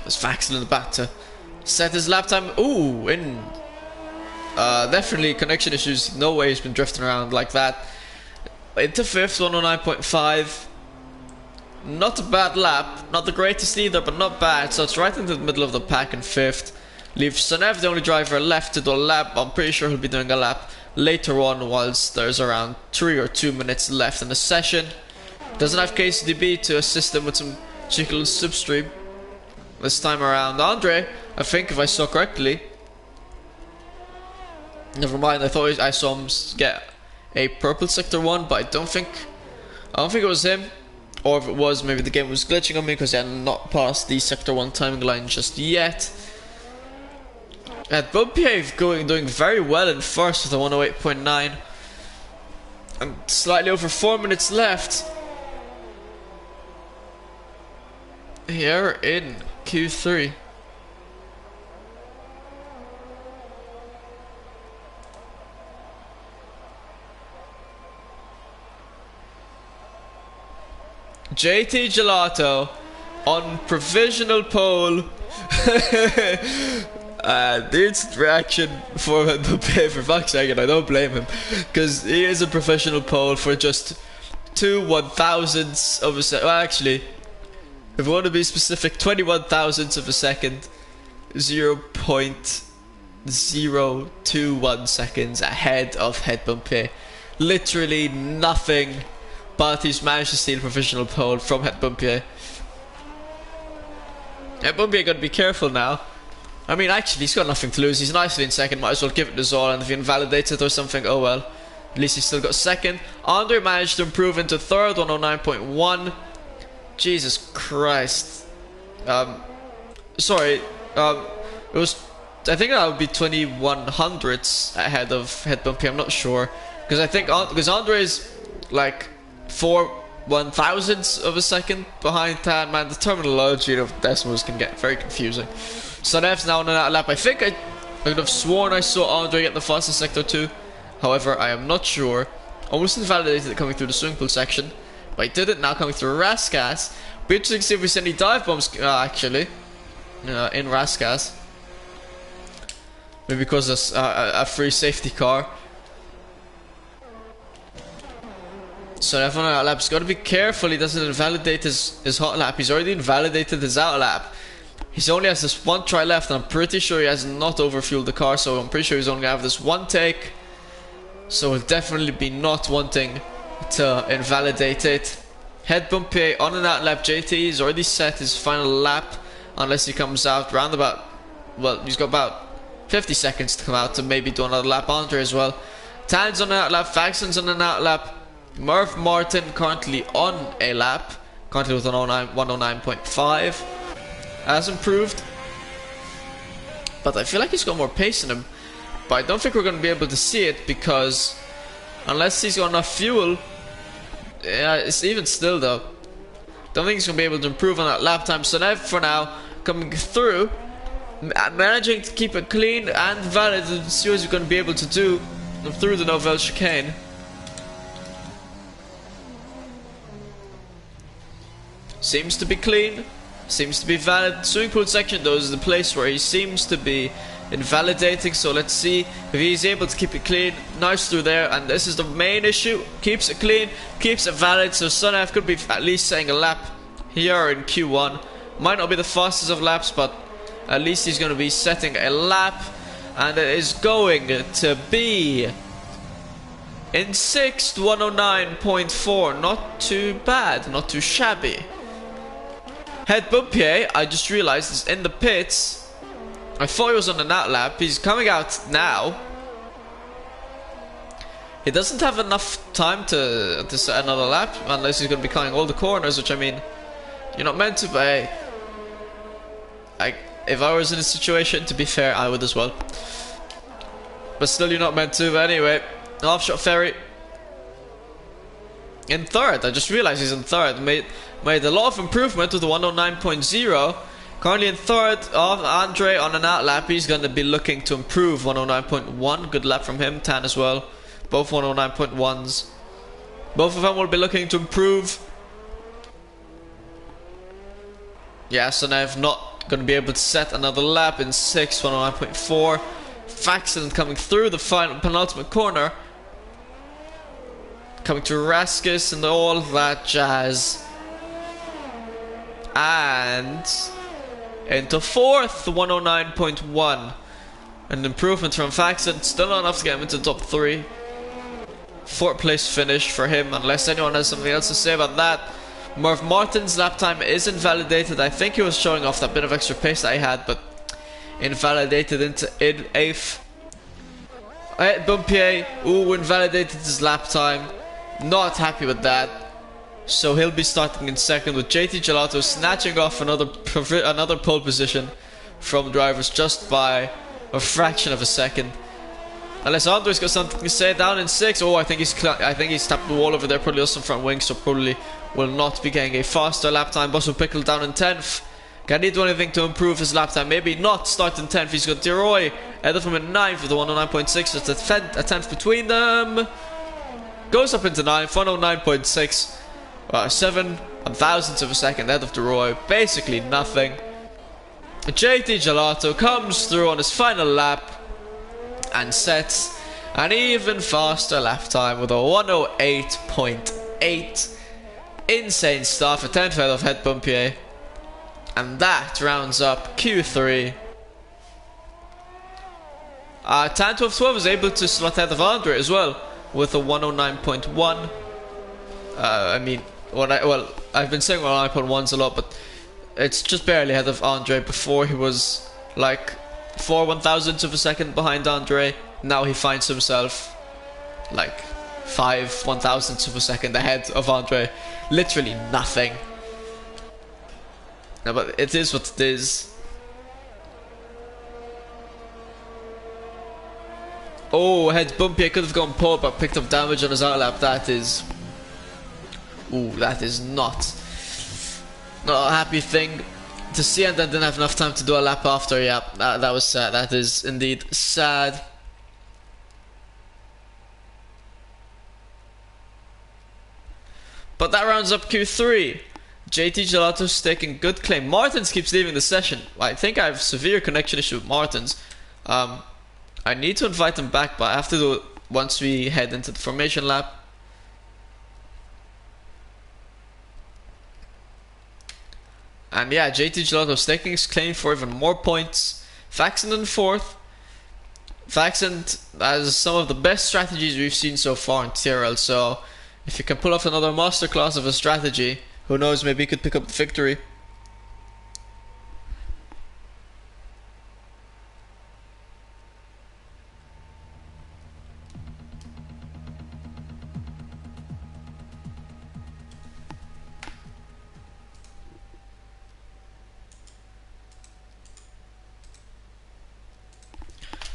There's Vaxel in the back to set his lap time. Ooh, in definitely connection issues. No way he's been drifting around like that. Into 5th, 109.5. Not a bad lap, not the greatest either, but not bad. So it's right into the middle of the pack in 5th. Leaves Sonev, the only driver left, to do a lap. I'm pretty sure he'll be doing a lap later on, whilst there's around 3 or 2 minutes left in the session. Doesn't have KCDB to assist him with some cheeky little slipstream. This time around, Andre, I think if I saw correctly. Never mind, I thought I saw him get a purple sector 1, but I don't think it was him. Or if it was, maybe the game was glitching on me because he had not passed the sector 1 timing line just yet. At Bumpier doing very well in first with a 108.9. And slightly over 4 minutes left here in Q3. JT Gelato on provisional pole. The instant reaction for Mbappe, for fuck's sake, and I don't blame him, because he is a professional pole for just 2 1,000ths of a second. Well, actually, if we want to be specific, 21 thousandths of a second, 0.021 seconds ahead of Head Bumpier. Literally nothing, but he's managed to steal professional pole from Head Bumpier. Head Bumpier got to be careful now. I mean, actually, he's got nothing to lose. He's nicely in second. Might as well give it his all. And if he invalidates it or something, oh well. At least he's still got second. Andre managed to improve into third, 109.1. Jesus Christ. Sorry. It was. I think that would be 2100ths ahead of Head Bumpier. I'm not sure, because I think because Andre is like 4 1,000ths of a second behind Tan. Man, the terminology of decimals can get very confusing. Sonev's now on that lap. I think I could have sworn I saw Andre get the fastest sector 2. However, I am not sure. Almost invalidated it coming through the swimming pool section, but I did it now coming through Raskas. Be interesting to see if we see any dive bombs actually in Raskas. Maybe because there's a free safety car. So everyone on that lap's got to be careful he doesn't invalidate his hot lap. He's already invalidated his out lap. He only has this one try left, and I'm pretty sure he has not overfueled the car, so I'm pretty sure he's only going to have this one take. So he'll definitely be not wanting to invalidate it. Head Bumpier on an out lap. JT has already set his final lap, unless he comes out round about, well, he's got about 50 seconds to come out to maybe do another lap. Andre as well. Tan's on an out lap. Faxon's on an out lap. Murph Martin currently on a lap, currently with an 109.5. Has improved, but I feel like he's got more pace in him. But I don't think we're going to be able to see it, because unless he's got enough fuel, yeah, it's even still though. Don't think he's going to be able to improve on that lap time. So now for now, coming through, managing to keep it clean and valid, and see what he's going to be able to do through the Novell chicane. Seems to be clean. seems to be valid. Swimming pool section though is the place where he seems to be invalidating, so let's see if he's able to keep it clean. Nice through there, and this is the main issue. Keeps it clean, keeps it valid, so Sunaf could be at least setting a lap here in Q1. Might not be the fastest of laps, but at least he's going to be setting a lap, and it is going to be in 6th, 109.4. Not too bad, not too shabby. Head Bumpier, I just realized, is in the pits. I thought he was on an out lap. He's coming out now. He doesn't have enough time to set another lap unless he's going to be cutting all the corners, which I mean, you're not meant to, but hey, if I was in a situation, to be fair, I would as well. But still, you're not meant to. But anyway, Offshot Ferry in 3rd. I just realized he's in 3rd. Made a lot of improvement with the 109.0. Currently in 3rd of Andre on an out lap. He's going to be looking to improve 109.1. Good lap from him. Tan as well. Both 109.1s. Both of them will be looking to improve. Yeah, so now I'm not going to be able to set another lap in 6th, 109.4. Faxon coming through the final penultimate corner. Coming to Raskus and all that jazz. And into 4th, 109.1. An improvement from Faxon. Still not enough to get him into top 3. 4th place finish for him, unless anyone has something else to say about that. Merv Martin's lap time is invalidated. I think he was showing off that bit of extra pace that he had, but invalidated into 8th. Bumpier, invalidated his lap time. Not happy with that. So he'll be starting in 2nd with JT Gelato snatching off another pole position from drivers just by a fraction of a second. Unless Andre's got something to say, down in 6th. Oh, I think he's tapped the wall over there. Probably lost some front wings, so probably will not be getting a faster lap time. Bosso Pickle down in 10th. Can he do anything to improve his lap time? Maybe not. Start in 10th. He's got Deroy ahead of him in 9th with the 109.6. It's a 10th between them. Goes up into 9th, 109.6. 7 thousandths of a second ahead of Deroy. Basically nothing. JT Gelato comes through on his final lap and sets an even faster lap time with a 108.8. Insane stuff. A 10th ahead of Head Bumpier. And that rounds up Q3. Tan 12 was able to slot ahead of Andre as well with a 109.1. I mean, I've been saying 109.1s a lot, but it's just barely ahead of Andre. Before he was like 4 1,000ths of a second behind Andre. Now he finds himself like 5 1,000ths of a second ahead of Andre. Literally nothing. No, but it is what it is. Oh, Head Bumpy could have gone pole but picked up damage on his outlap. That is... Ooh, that is not a happy thing to see, and then didn't have enough time to do a lap after. Yeah, that was sad. That is indeed sad. But that rounds up Q3. JT Gelato's taking good claim. Martins keeps leaving the session. I think I have severe connection issue with Martins. I need to invite him back, but I have to do it once we head into the formation lap. And yeah, JT Gelato's taking his claim for even more points. Faxon in 4th. Faxon has some of the best strategies we've seen so far in TRL, so if you can pull off another masterclass of a strategy, who knows, maybe he could pick up the victory.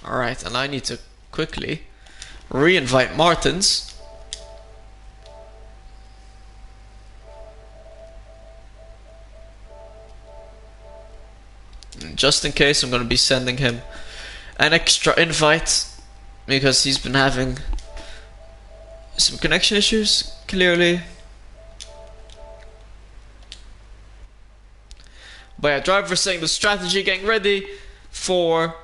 Alright, and I need to quickly re-invite Martins. Just in case, I'm going to be sending him an extra invite because he's been having some connection issues, clearly. But yeah, driver saying the strategy, getting ready for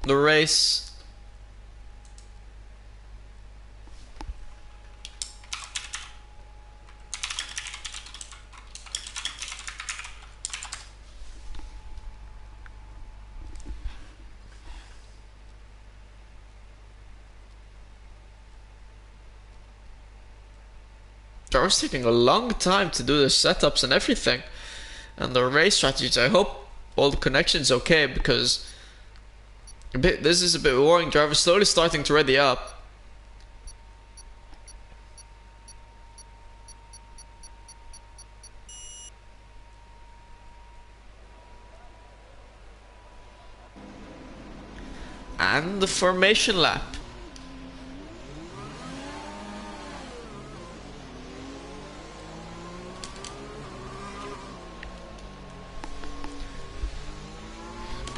the race. Driver's taking a long time to do the setups and everything, and the race strategies. I hope all the connection's okay, because this is a bit worrying. Driver's slowly starting to ready up. And the formation lap.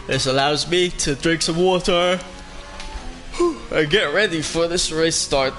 This allows me to drink some water and get ready for this race start.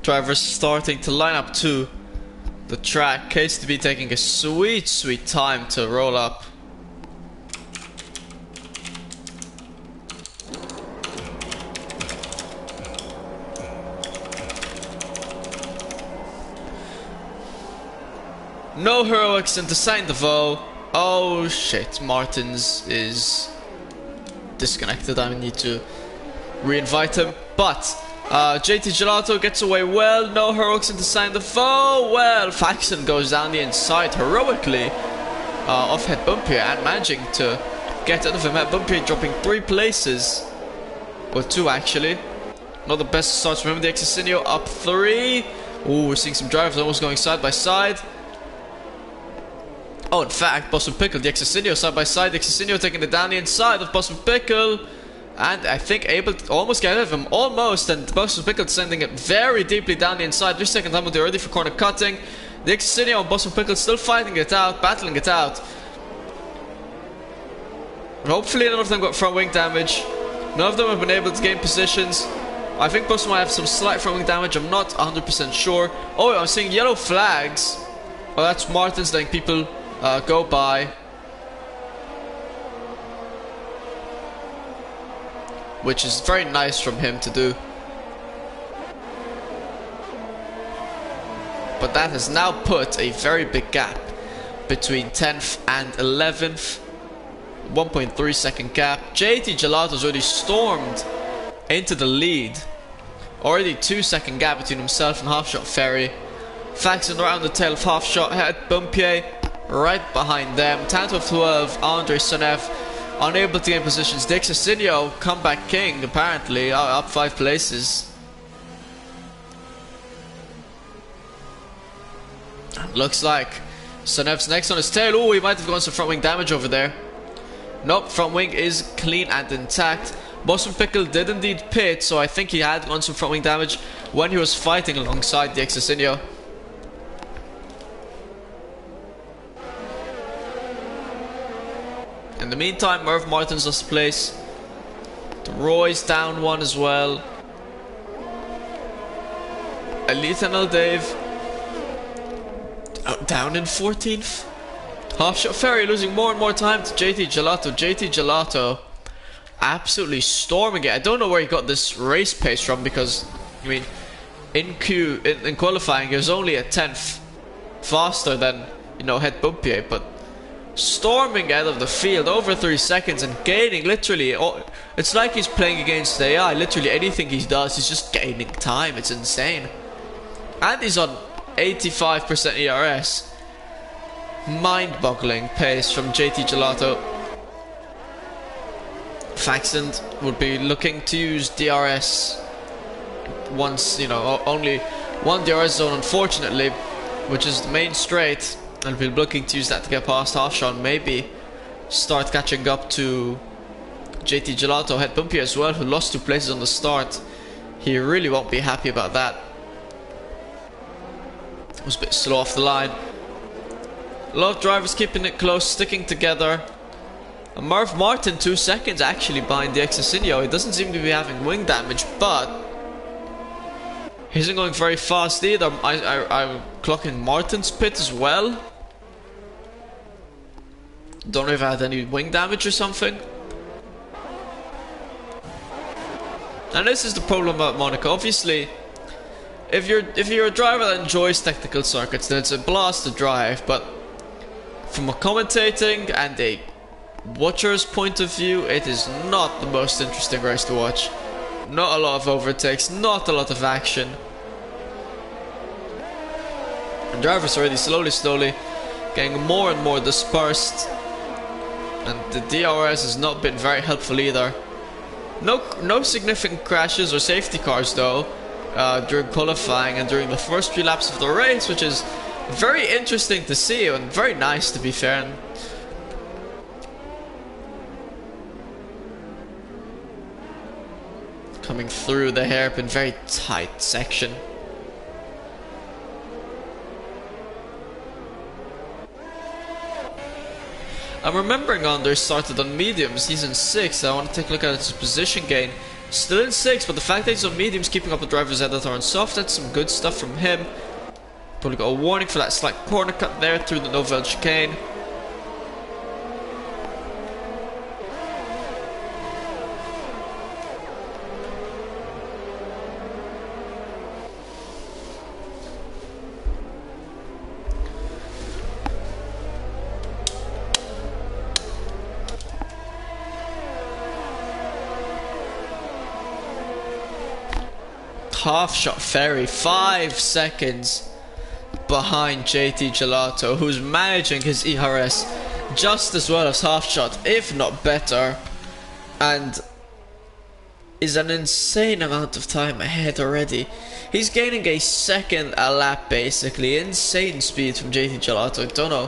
Drivers starting to line up to the track. Case to be taking a sweet time to roll up. No heroics into Saint Devoe. Oh shit, Martins is disconnected. I need to re-invite him. But JT Gelato gets away well. No heroics into Saint Devoe. Well, Faxon goes down the inside heroically off Head Bumpier and managing to get out of him. Head Bumpier dropping 3 places. Well, 2 actually. Not the best starts from him. The Exocinio up 3. Ooh, we're seeing some drivers almost going side by side. Oh, in fact, Boston Pickle, the Exocinio side by side. The Exocinio taking it down the inside of Boston Pickle. And I think able to almost get rid of him. Almost. And Boston Pickle sending it very deeply down the inside. 3 seconds time, they're ready for corner cutting. The Exocinio and Boston Pickle still fighting it out, battling it out. Hopefully none of them got front wing damage. None of them have been able to gain positions. I think Boston might have some slight front wing damage. I'm not 100% sure. Oh, I'm seeing yellow flags. Oh, that's Martins letting people go by. Which is very nice from him to do. But that has now put a very big gap between 10th and 11th. 1.3 second gap. JT Gelato's already stormed into the lead. Already 2 second gap between himself and Half Shot Ferry. Faxon around the tail of Half Shot. Head Bumpier right behind them. Tanto 12, Andre Sonev unable to gain positions. The Exocinio, comeback king apparently, up 5 places. Looks like Sonev's next on his tail. Oh, he might have gone some front wing damage over there. Nope, front wing is clean and intact. Boston Pickle did indeed pit, so I think he had gone some front wing damage when he was fighting alongside the Exosinio. In the meantime, Merv Martin's lost place. The Roy's down one as well. Elite and Dave down in 14th. Half Shot Ferry losing more and more time to JT Gelato. JT Gelato absolutely storming it. I don't know where he got this race pace from, because I mean in qualifying he was only a 10th faster than, you know, Het Bumpier, but storming out of the field over 3 seconds and gaining literally, it's like he's playing against AI. Literally anything he does, he's just gaining time. It's insane. And he's on 85% ERS. Mind-boggling pace from JT Gelato. Faxon would be looking to use DRS once, you know, only one DRS zone unfortunately, which is the main straight, and we'll be looking to use that to get past Halfshot, maybe start catching up to JT Gelato. Het Bumpy as well, who lost 2 places on the start. He really won't be happy about that. It was a bit slow off the line. A lot of drivers keeping it close, sticking together. And Merv Martin 2 seconds actually behind the Exosinio. He doesn't seem to be having wing damage, but he isn't going very fast either. I'm clocking Martin's pit as well. Don't know if I had any wing damage or something. And this is the problem about Monaco. Obviously, if you're a driver that enjoys technical circuits, then it's a blast to drive. But from a commentating and a watcher's point of view, it is not the most interesting race to watch. Not a lot of overtakes, not a lot of action. And drivers already slowly getting more and more dispersed. And the DRS has not been very helpful either. No significant crashes or safety cars though during qualifying and during the first 3 laps of the race, which is very interesting to see and very nice, to be fair. And coming through the hairpin, very tight section. I'm remembering Anders started on mediums. He's in 6th. I want to take a look at his position gain. Still in 6th, but the fact that he's on mediums, keeping up with drivers that are on soft, that's some good stuff from him. Probably got a warning for that slight corner cut there through the Novel chicane. Half-shot Ferry 5 seconds behind JT Gelato, who's managing his ERS just as well as Half-shot, if not better, and is an insane amount of time ahead already. He's gaining a second a lap basically. Insane speed from JT Gelato. I don't know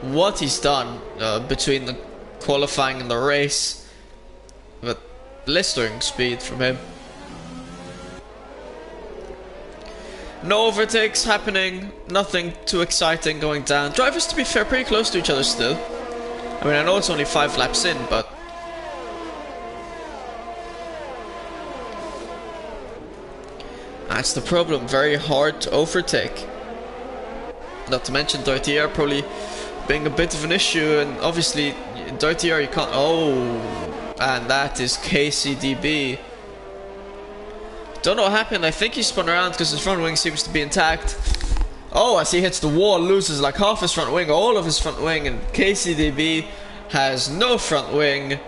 what he's done between the qualifying and the race, but blistering speed from him. No overtakes happening, nothing too exciting going down. Drivers, to be fair, pretty close to each other still. I mean, I know it's only 5 laps in, but that's the problem, very hard to overtake. Not to mention Dirty Air probably being a bit of an issue, and obviously Dirty Air you can't... Oh, and that is KCDB. Don't know what happened. I think he spun around because his front wing seems to be intact. Oh, as he hits the wall, loses like half his front wing, all of his front wing, and KCDB has no front wing.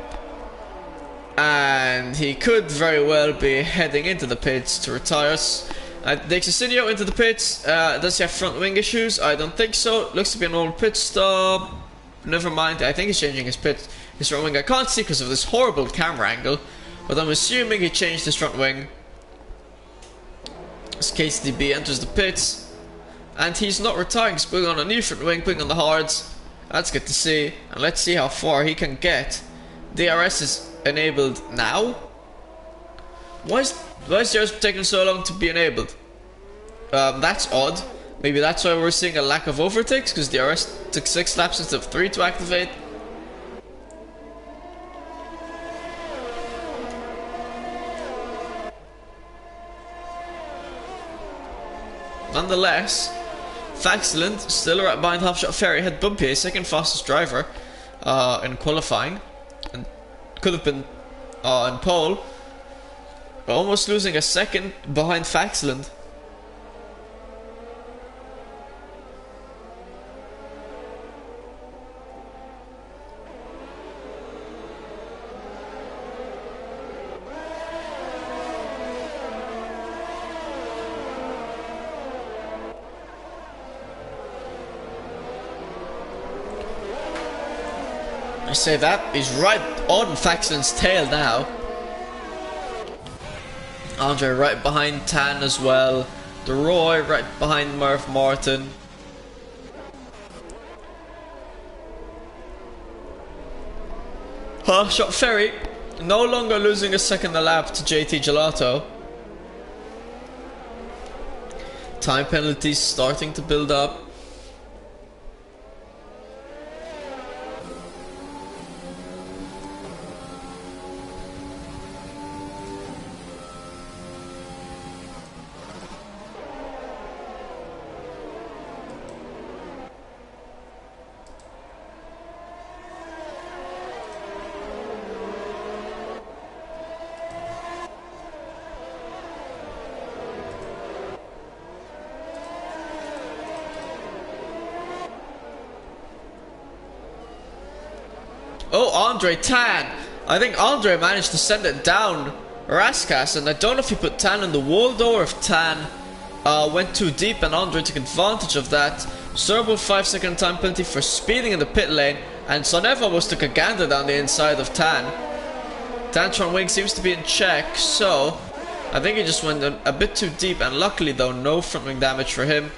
And he could very well be heading into the pits to retire. The Exosinio into the pits. Does he have front wing issues? I don't think so. Looks to be an old pit stop. Never mind. I think he's changing his front wing. I can't see because of this horrible camera angle, but I'm assuming he changed his front wing. As KCDB enters the pits, and he's not retiring, he's putting on a new front wing, putting on the hards. That's good to see, and let's see how far he can get. DRS is enabled now? Why is yours taking so long to be enabled? That's odd. Maybe that's why we're seeing a lack of overtakes, because the RS took 6 laps instead of 3 to activate. Nonetheless, Faxland still right behind Half-Shot Ferry, had Bumpy, second fastest driver in qualifying, and could have been in pole, almost losing a second behind Faxland. I say that, he's right on Faxland's tail now. Andre right behind Tan as well. The Roy right behind Murph Martin. Shot Ferry no longer losing a second a lap to JT Gelato. Time penalties starting to build up. Oh, Andre Tan. I think Andre managed to send it down Raskas, and I don't know if he put Tan in the wall though, or if Tan went too deep and Andre took advantage of that. Serbo 5-second time penalty for speeding in the pit lane, and Sonev almost took a gander down the inside of Tan. Tantron wing seems to be in check, so I think he just went a bit too deep, and luckily though, no front wing damage for him.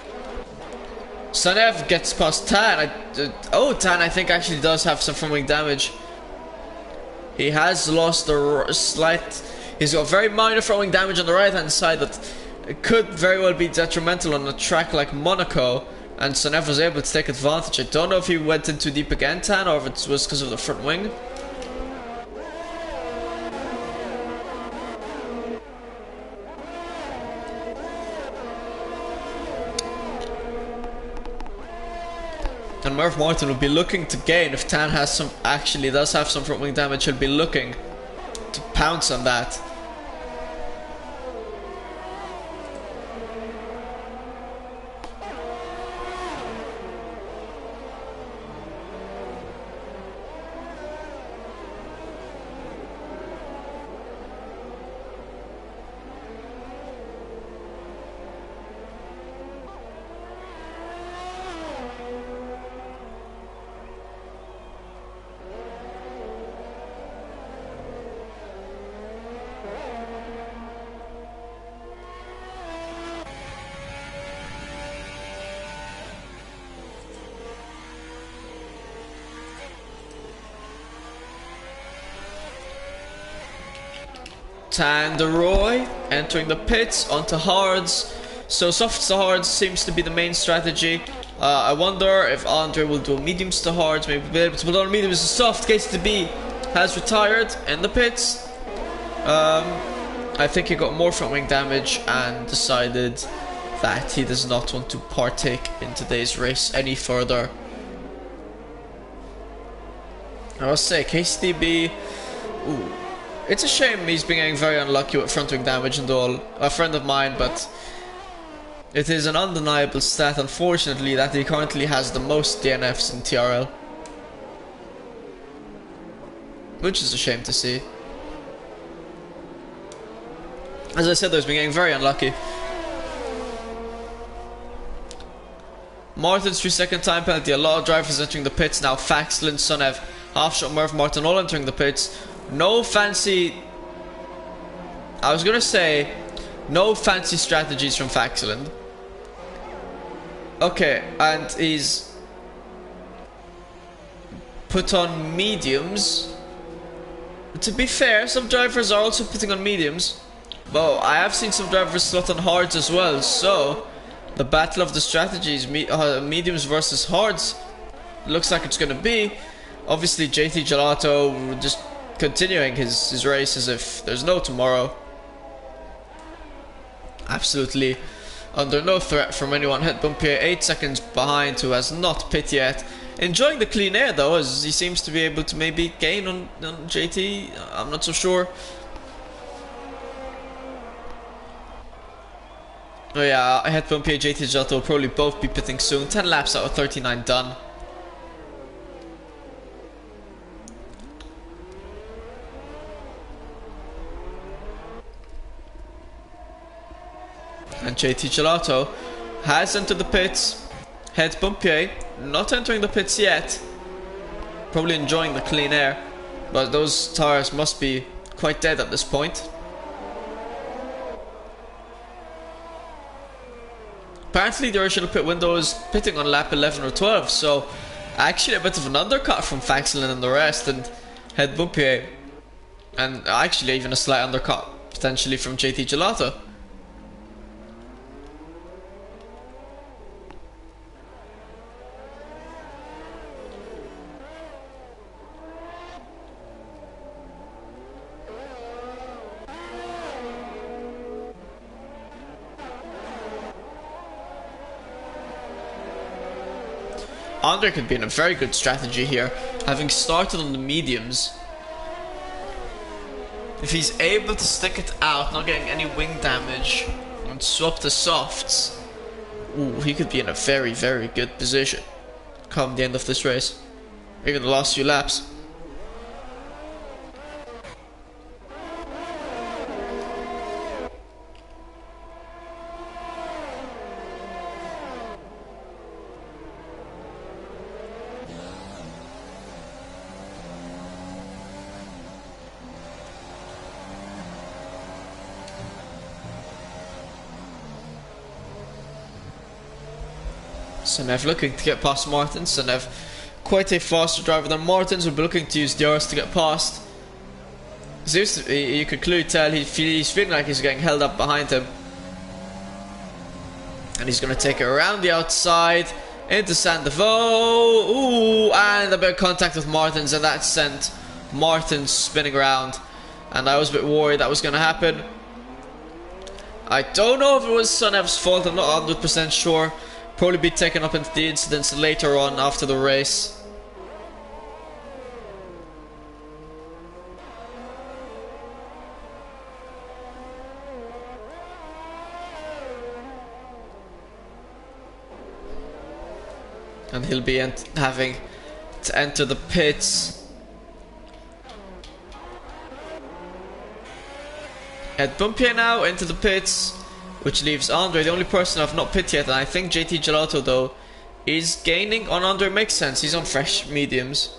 Sonev gets past Tan. Tan I think actually does have some front wing damage. He has lost a slight... He's got very minor front wing damage on the right hand side that could very well be detrimental on a track like Monaco, and Sonev was able to take advantage. I don't know if he went in too deep again, Tan, or if it was because of the front wing. And Murph Martin will be looking to gain if Tan has some, actually does have some front wing damage. He'll be looking to pounce on that. Tanderoy entering the pits onto hards. So softs to hards seems to be the main strategy. I wonder if Andre will do mediums to hards, maybe be able to put on mediums to soft. KCTB has retired in the pits. I think he got more front wing damage and decided that he does not want to partake in today's race any further. I will say KCTB, ooh, it's a shame he's been getting very unlucky with front wing damage and all. A friend of mine, but it is an undeniable stat, unfortunately, that he currently has the most DNFs in TRL. Which is a shame to see. As I said, he's been getting very unlucky. Martin's 3-second time penalty. A lot of drivers entering the pits now. Faxland, Sonev, Half-Shot, Murph Martin all entering the pits. No fancy... I was gonna say no fancy strategies from Faxland. Okay, and he's put on mediums. To be fair, some drivers are also putting on mediums. Well, I have seen some drivers slot on hards as well, so the battle of the strategies, mediums versus hards, looks like it's going to be. Obviously, JT Gelato just continuing his race as if there's no tomorrow. Absolutely under no threat from anyone. Het Bumpier 8 seconds behind, who has not pit yet. Enjoying the clean air though, as he seems to be able to maybe gain on JT. I'm not so sure. Oh yeah, Het Bumpier, JT Gelato will probably both be pitting soon. 10 laps out of 39 done. And JT Gelato has entered the pits. Het Bumpier not entering the pits yet. Probably enjoying the clean air. But those tires must be quite dead at this point. Apparently the original pit window is pitting on lap 11 or 12. So actually a bit of an undercut from Faxlin and the rest. And Het Bumpier. And actually even a slight undercut potentially from JT Gelato. Andre could be in a very good strategy here, having started on the mediums. If he's able to stick it out, not getting any wing damage, and swap the softs, ooh, he could be in a very, very good position come the end of this race, even the last few laps. Senev looking to get past Martins. Senev quite a faster driver than Martins, will be looking to use DRS to get past. You could clearly tell he's feeling like he's getting held up behind him. And he's going to take it around the outside into Sandoval. Ooh, and a bit of contact with Martins, and that sent Martins spinning around. And I was a bit worried that was going to happen. I don't know if it was Senev's fault, I'm not 100% sure. Probably be taken up into the incidents later on after the race. And he'll be having to enter the pits. Het Bumpier now into the pits, which leaves Andre, the only person I've not pit yet. And I think JT Gelato though is gaining on Andre. Makes sense, he's on fresh mediums.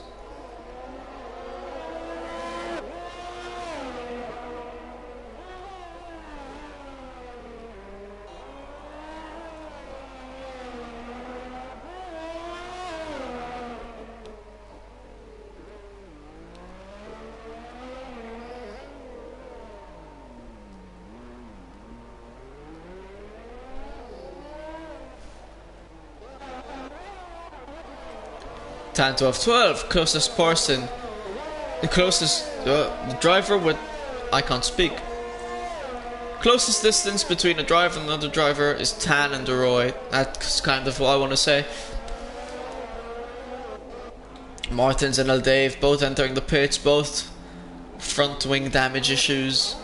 Tan 12-12, closest person, the closest driver with, I can't speak. Closest distance between a driver and another driver is Tan and Deroy. That's kind of what I want to say. Martins and El Dave both entering the pits, both front wing damage issues.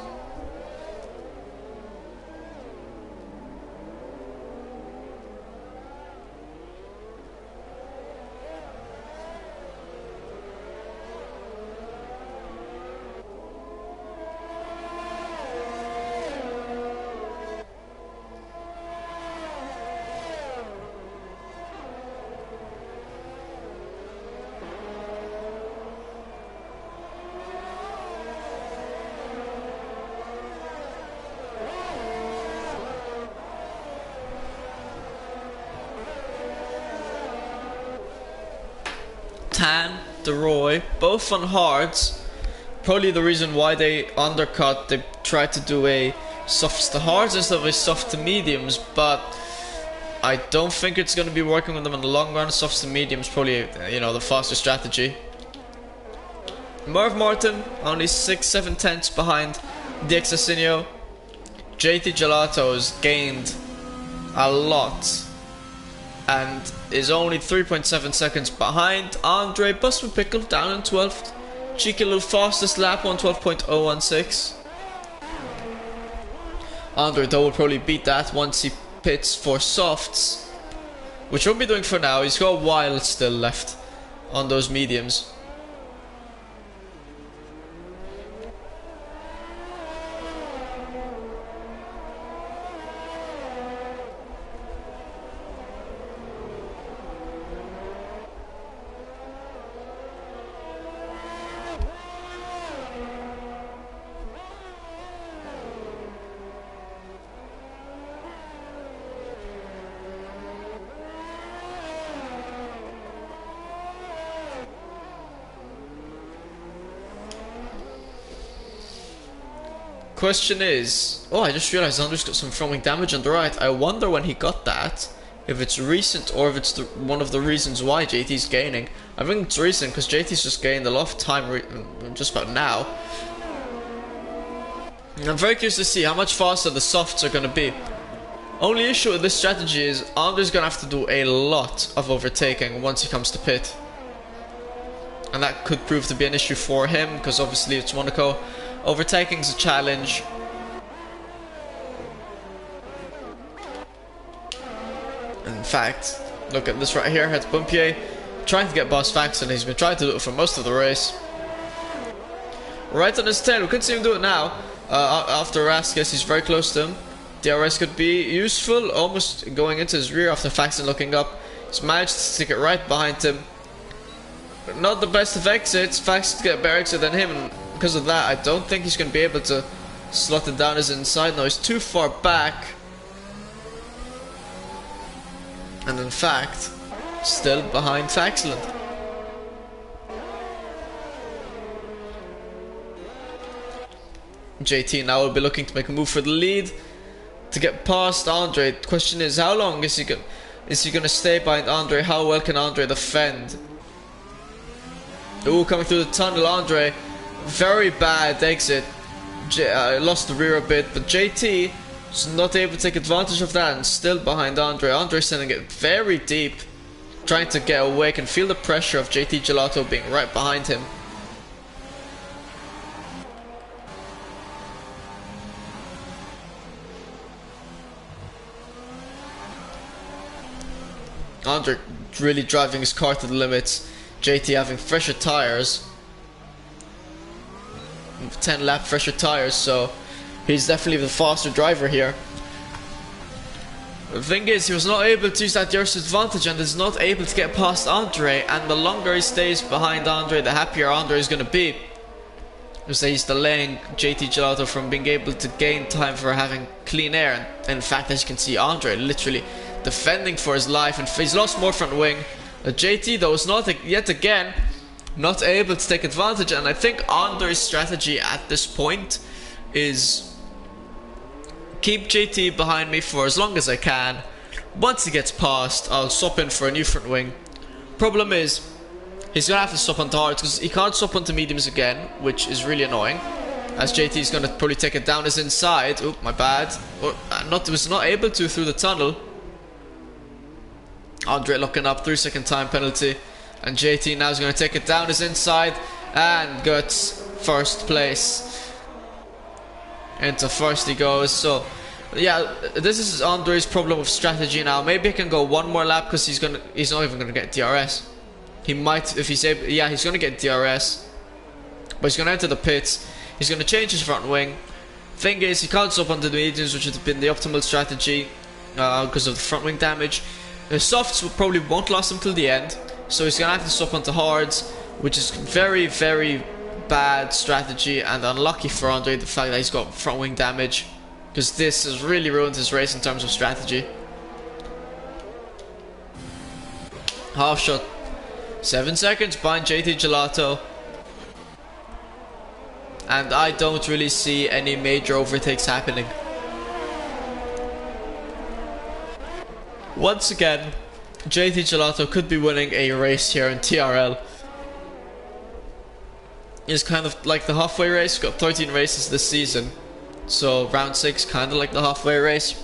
Tan, Deroy, both on hards, probably the reason why they undercut. They tried to do a softs to hards instead of a soft to mediums, but I don't think it's going to be working with them in the long run. Softs to mediums probably, you know, the faster strategy. Merv Martin only 6-7 tenths behind DX Asensio. JT Gelato has gained a lot and is only 3.7 seconds behind Andre Busman Pickle down in 12th. Cheeky little fastest lap on 12.016. Andre though will probably beat that once he pits for softs, which he'll be doing for now. He's got a while still left on those mediums. Question is, oh, I just realized Andre's got some throwing damage on the right. I wonder when he got that, if it's recent or if it's one of the reasons why JT's gaining. I think it's recent because JT's just gained a lot of time just about now. And I'm very curious to see how much faster the softs are going to be. Only issue with this strategy is Andre's going to have to do a lot of overtaking once he comes to pit. And that could prove to be an issue for him because obviously it's Monaco. Overtaking is a challenge. In fact, look at this right here. Het Bumpier trying to get past Faxon. He's been trying to do it for most of the race. Right on his tail. We couldn't see him do it now. After Raskus, he's very close to him. DRS could be useful. Almost going into his rear after Faxon looking up. He's managed to stick it right behind him. Not the best of exits. Faxon to get a better exit than him. And because of that, I don't think he's going to be able to slot it down his inside. No, he's too far back. And in fact, still behind Faxland. JT now will be looking to make a move for the lead to get past Andre. The question is, how long is he going to stay behind Andre? How well can Andre defend? Ooh, coming through the tunnel, Andre. Very bad exit. Lost the rear a bit, but JT is not able to take advantage of that and still behind Andre. Andre sending it very deep, trying to get away. Can feel the pressure of JT Gelato being right behind him. Andre really driving his car to the limits. JT having fresher tires. 10 lap fresher tires, so he's definitely the faster driver here. The thing is, he was not able to use that DRS advantage and is not able to get past Andre, and the longer he stays behind Andre, the happier Andre is going to be. Because he's delaying JT Gelato from being able to gain time for having clean air. And in fact, as you can see, Andre literally defending for his life, and he's lost more front wing. JT though is not yet again not able to take advantage, and I think Andre's strategy at this point is keep JT behind me for as long as I can. Once he gets past, I'll swap in for a new front wing. Problem is, he's gonna have to swap onto hards because he can't swap onto mediums again, which is really annoying. As JT is gonna probably take it down his inside. Oop, my bad. Was not able to through the tunnel. Andre looking up, 3-second time penalty. And JT now is going to take it down his inside and gets first place. Into first he goes. So yeah, this is Andre's problem of strategy now. Maybe he can go one more lap because he's not even going to get DRS. He might, if he's able, yeah, he's going to get DRS. But he's going to enter the pits. He's going to change his front wing. Thing is, he can't stop onto the mediums, which would have been the optimal strategy because of the front wing damage. The softs probably won't last him till the end. So he's going to have to swap onto hards, which is very, very bad strategy and unlucky for Andre, the fact that he's got front wing damage, because this has really ruined his race in terms of strategy. Half shot, 7 seconds behind JT Gelato. and I don't really see any major overtakes happening. Once again, JT Gelato could be winning a race here in TRL. It's kind of like the halfway race. We've got 13 races this season, so round 6 kind of like the halfway race.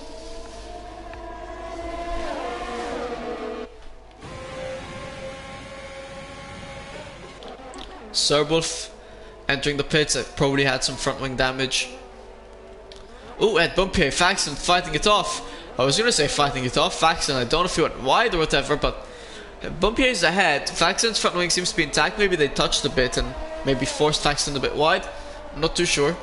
Serwolf entering the pits. Probably had some front wing damage. Ooh, Ed Bumpier, Faxon fighting it off. I was gonna say fighting it off. Faxon, I don't know if he went wide or whatever, but Bumpier is ahead. Faxon's front wing seems to be intact. Maybe they touched a bit and maybe forced Faxon a bit wide. I'm not too sure.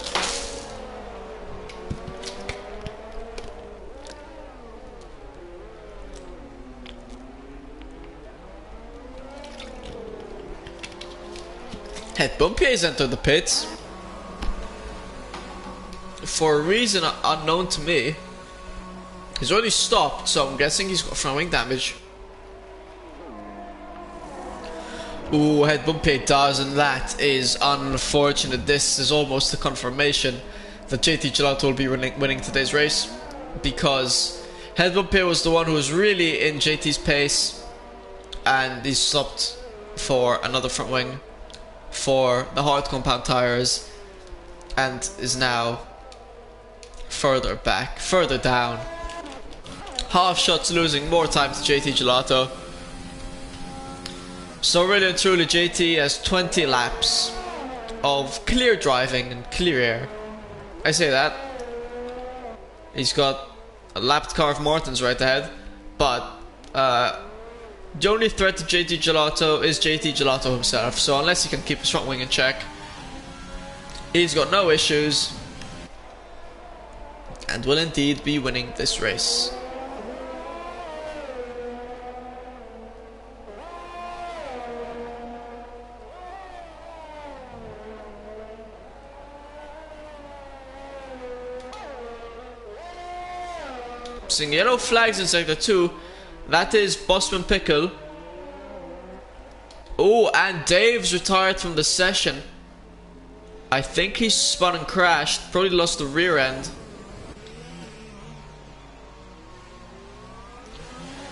Ed Bumpier has entered the pits for a reason unknown to me. He's already stopped, so I'm guessing he's got front wing damage. Ooh, Ed Bumpier does, and that is unfortunate. This is almost a confirmation that JT Gelato will be winning today's race, because Ed Bumpier was the one who was really in JT's pace, and he stopped for another front wing for the hard compound tires, and is now further back, further down. Half shots losing more time to JT Gelato. So really and truly, JT has 20 laps of clear driving and clear air. I say that. He's got a lapped car of Martins right ahead, but the only threat to JT Gelato is JT Gelato himself. So unless he can keep his front wing in check, he's got no issues and will indeed be winning this race. Seeing yellow flags in sector 2. That is Bossman Pickle. Oh, and Dave's retired from the session. I think he spun and crashed. Probably lost the rear end.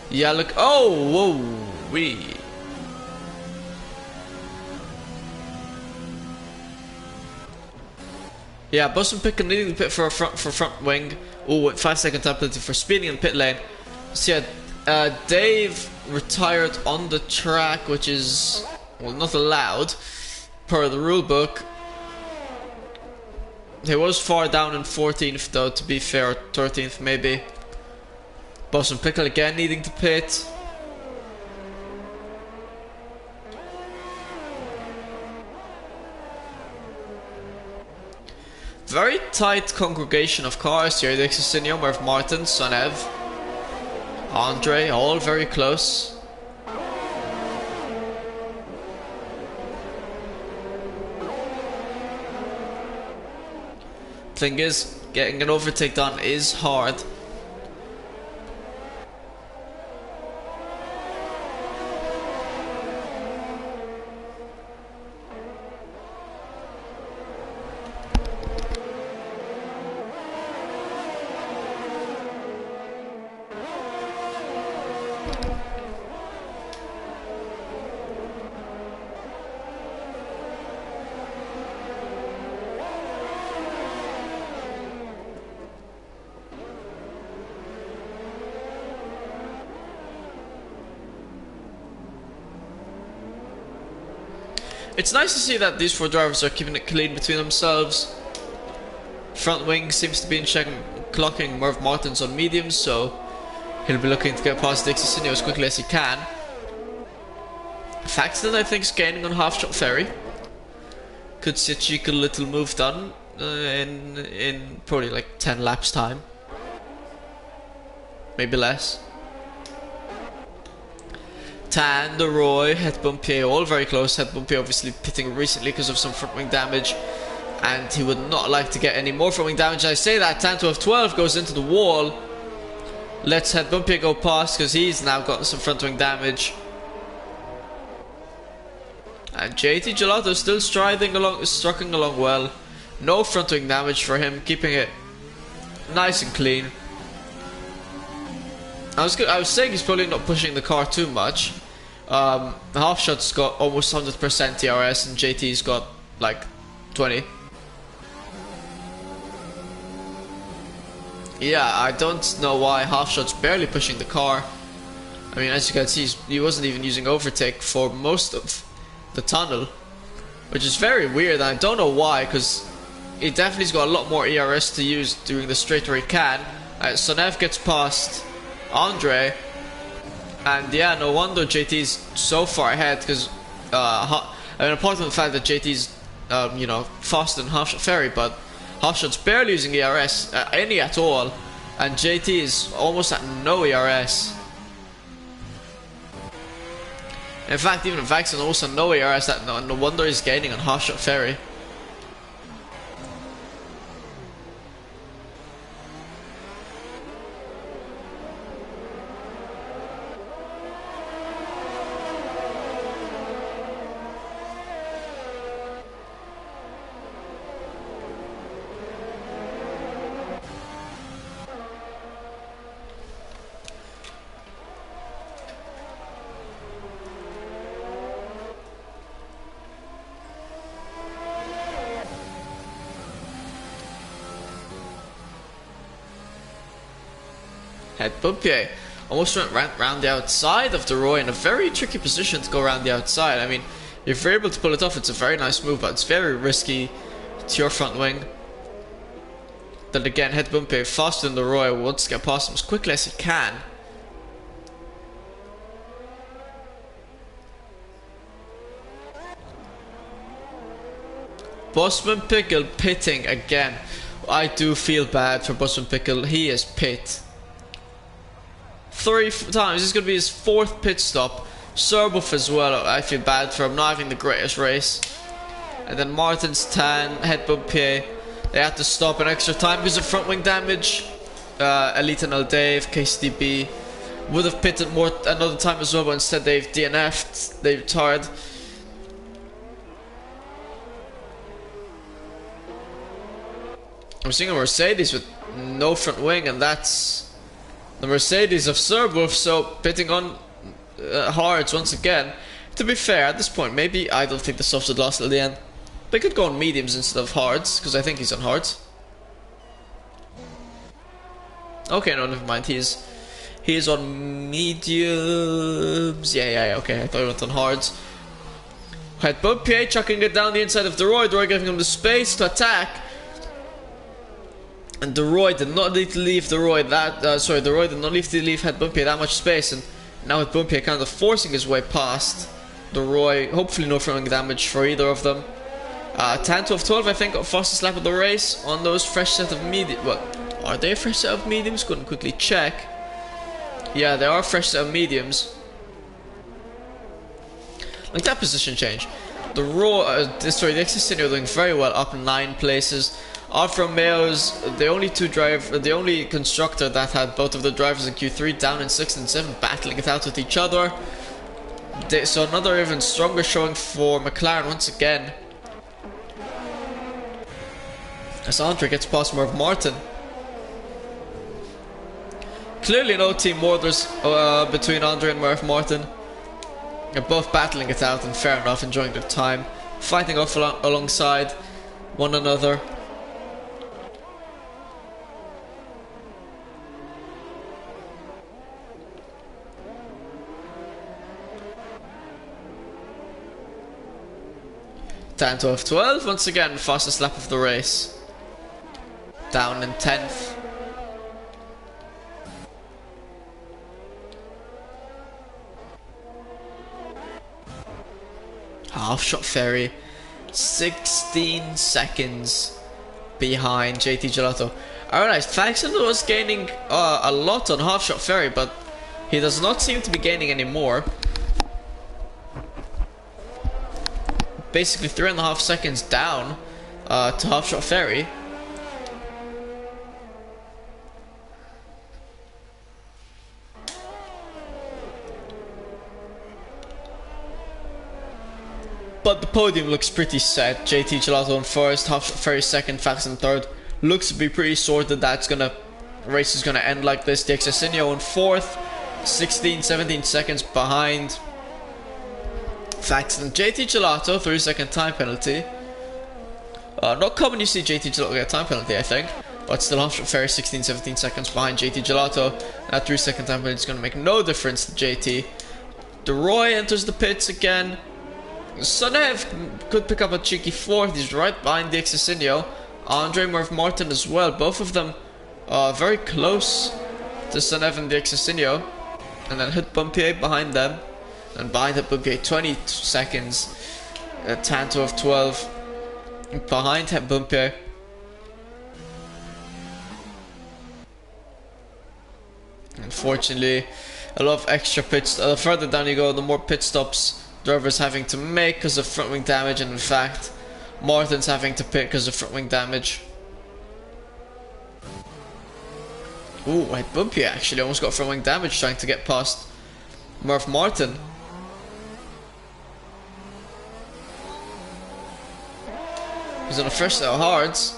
Yeah, look. Oh, whoa, wee. Yeah, Bossman Pickle needing the pit for front wing. Oh, 5-second time penalty for speeding in the pit lane. So yeah, Dave retired on the track, which is, well, not allowed per the rule book. He was far down in 14th though, to be fair, 13th maybe. Boston Pickle again needing to pit. Very tight congregation of cars here. Dixie Sinio, Merv Martin, Sonev, Andre, all very close. Thing is, getting an overtake done is hard. It's nice to see that these four drivers are keeping it clean between themselves. Front wing seems to be in check, clocking Merv Martins on mediums, so he'll be looking to get past Dixie Sinio as quickly as he can. Faxton, I think, is gaining on Half Shot Ferry. Could see a cheeky little move done in probably like 10 laps time. Maybe less. Tan, De Roy, Het Bumpier, all very close. Het Bumpier obviously pitting recently because of some front wing damage, and he would not like to get any more front wing damage. I say that Tan 12 goes into the wall, lets Het Bumpier go past because he's now gotten some front wing damage. And JT Gelato still strucking along well. No front wing damage for him, keeping it nice and clean. I was saying he's probably not pushing the car too much. Half-Shot's got almost 100% DRS and JT's got like 20. Yeah, I don't know why Half-Shot's barely pushing the car. I mean, as you can see, he wasn't even using overtake for most of the tunnel, which is very weird, and I don't know why, because he definitely's got a lot more ERS to use during the straight where he can. Sonev gets past Andre, and yeah, no wonder JT's so far ahead, because I mean, apart from the fact that JT's you know, faster than Half-Shot Ferry, but Half-Shot's barely using ERS, any at all, and JT is almost at no ERS. In fact, even Vaxon also no ERS, no wonder he's gaining on Half-Shot Ferry. Head Bumpier almost went round the outside of the Roy in a very tricky position to go around the outside. I mean, if you're able to pull it off, it's a very nice move, but it's very risky to your front wing. Then again, Head Bumpier faster than the Roy, wants to get past him as quickly as he can. Bossman Pickle pitting again. I do feel bad for Bossman Pickle. He is pit 3 times. This is going to be his 4th pit stop. Serbuff as well. I feel bad for him not having the greatest race. And then Martin's Tan, Head Bumpier. They had to stop an extra time because of front wing damage. Elite and El Dave, KCDB would have pitted more another time as well, but instead they've DNF'd. They retired. I'm seeing a Mercedes with no front wing, and that's the Mercedes of Serbuff, so pitting on hards once again. To be fair, at this point, maybe I don't think the softs would last till the end. They could go on mediums instead of hards, because I think he's on hards. Okay, no, never mind. He is on mediums. Yeah, okay. I thought he went on hards. Head Bumpier chucking it down the inside of Deroy. Deroy giving him the space to attack. And Deroy did not need to leave Deroy did not need to leave Head Bumpier that much space, and now Head Bumpier kind of forcing his way past Deroy. Hopefully no front wing damage for either of them. 10-12, I think, fastest lap of the race on those fresh set of mediums. Well, are they a fresh set of mediums? Couldn't quickly check. Yeah, they are a fresh set of mediums. Like that position change. The X-City are doing very well, up 9 places. Alfa Romeo's the only constructor that had both of the drivers in Q3 down in 6th and 7th, battling it out with each other. So another even stronger showing for McLaren once again. As Andre gets past Merv Martin. Clearly no team orders between Andre and Merv Martin. They're both battling it out, and fair enough, enjoying their time, fighting off alongside one another. Time 12, once again, fastest lap of the race. Down in 10th. Half-Shot Ferry, 16 seconds behind JT Gelato. I realized Faxon was gaining a lot on Half-Shot Ferry, but he does not seem to be gaining any more. Basically 3.5 seconds down to Half-Shot Ferry. But the podium looks pretty set. JT Gelato in first, Half Shot Ferry second, Fax in third. Looks to be pretty sorted. Race is gonna end like this. The Excesinio in fourth, 16-17 seconds behind Fax and JT Gelato. 3-second time penalty. Not common you see JT Gelato get a time penalty, I think. But still, Half Shot Ferry 16-17 seconds behind JT Gelato. That 3-second time penalty is going to make no difference to JT. DeRoy enters the pits again. Sonev could pick up a cheeky fourth. He's right behind the Excesinio. Andre Murph Martin as well. Both of them very close to Sonev and the Excesinio. And then Hit Bumpier behind them. And behind Hit Bumpier 20 seconds. Tanto of 12. Behind Hit Bumpier. Unfortunately, a lot of extra pits. The further down you go, the more pit stops drivers having to make because of front wing damage, and in fact, Martin's having to pit because of front wing damage. Ooh, Hit Bumpy actually almost got front wing damage trying to get past Murph Martin. He's on the first set of hards.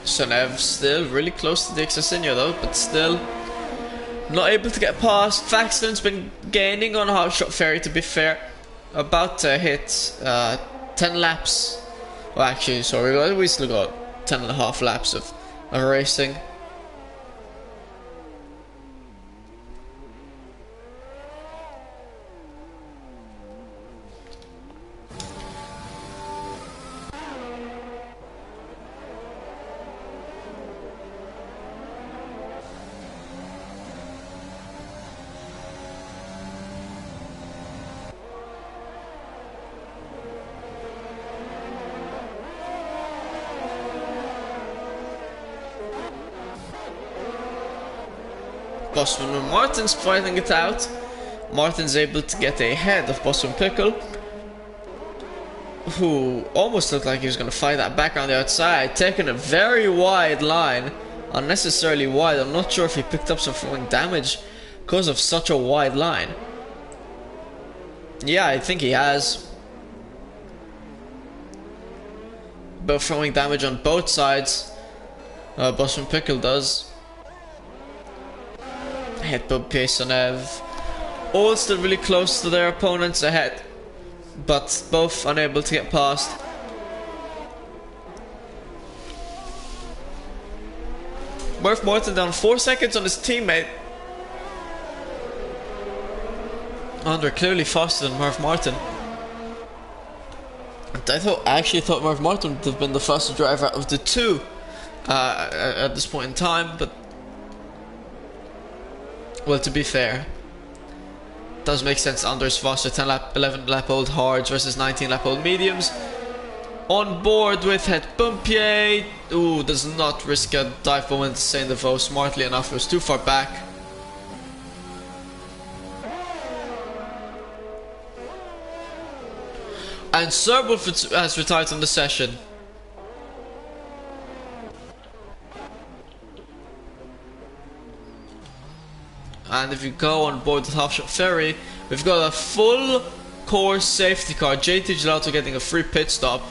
Sonev still really close to the Excesinio though, but still not able to get past. Faxton's been gaining on Half Shot Ferry, to be fair. About to hit 10 laps. Well, actually, sorry, we still got 10 and a half laps of racing. Bosman and Martin's fighting it out. Martin's able to get ahead of Bosman Pickle, who almost looked like he was going to fight that back on the outside, taking a very wide line, unnecessarily wide. I'm not sure if he picked up some throwing damage because of such a wide line. Yeah, I think he has. But throwing damage on both sides, Bosman Pickle does. Hit Bumpier, Sonev, all still really close to their opponents ahead, but both unable to get past. Murph Martin down 4 seconds on his teammate. Andre clearly faster than Murph Martin. And I actually thought Murph Martin would have been the faster driver out of the two at this point in time, but well, to be fair, it does make sense. Andre's faster, 11 lap old hards versus 19 lap old mediums. On board with Hit Bumpier. Ooh, does not risk a dive bomb into Saint Devoe smartly enough. It was too far back. And Serbulf has retired from the session. And if you go on board the Half Shot Ferry, we've got a full course safety car. JT Gelato getting a free pit stop.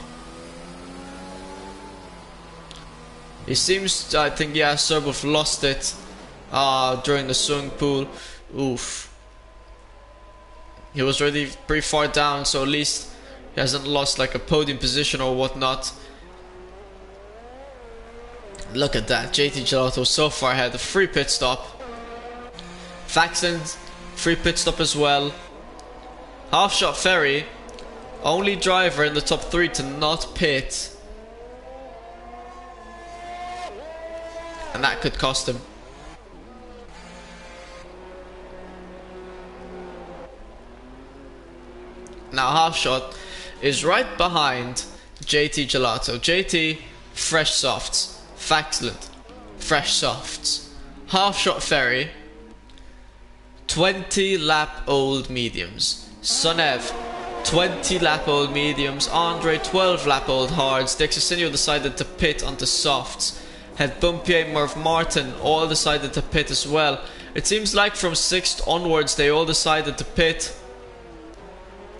It seems, I think, yeah, Serbov lost it during the swimming pool. Oof. He was already pretty far down, so at least he hasn't lost like a podium position or whatnot. Look at that, JT Gelato so far ahead, a free pit stop. Faxon, free pit stop as well. Half Shot Ferry, only driver in the top 3 to not pit. And that could cost him. Now Half Shot is right behind JT Gelato. JT, fresh softs. Faxland, fresh softs. Half Shot Ferry, 20 lap old mediums. Sonev, 20 lap old mediums. Andre, 12 lap old hards. Dexacinio decided to pit onto softs. Had Bumpier, Merv Martin all decided to pit as well. It seems like from 6th onwards they all decided to pit.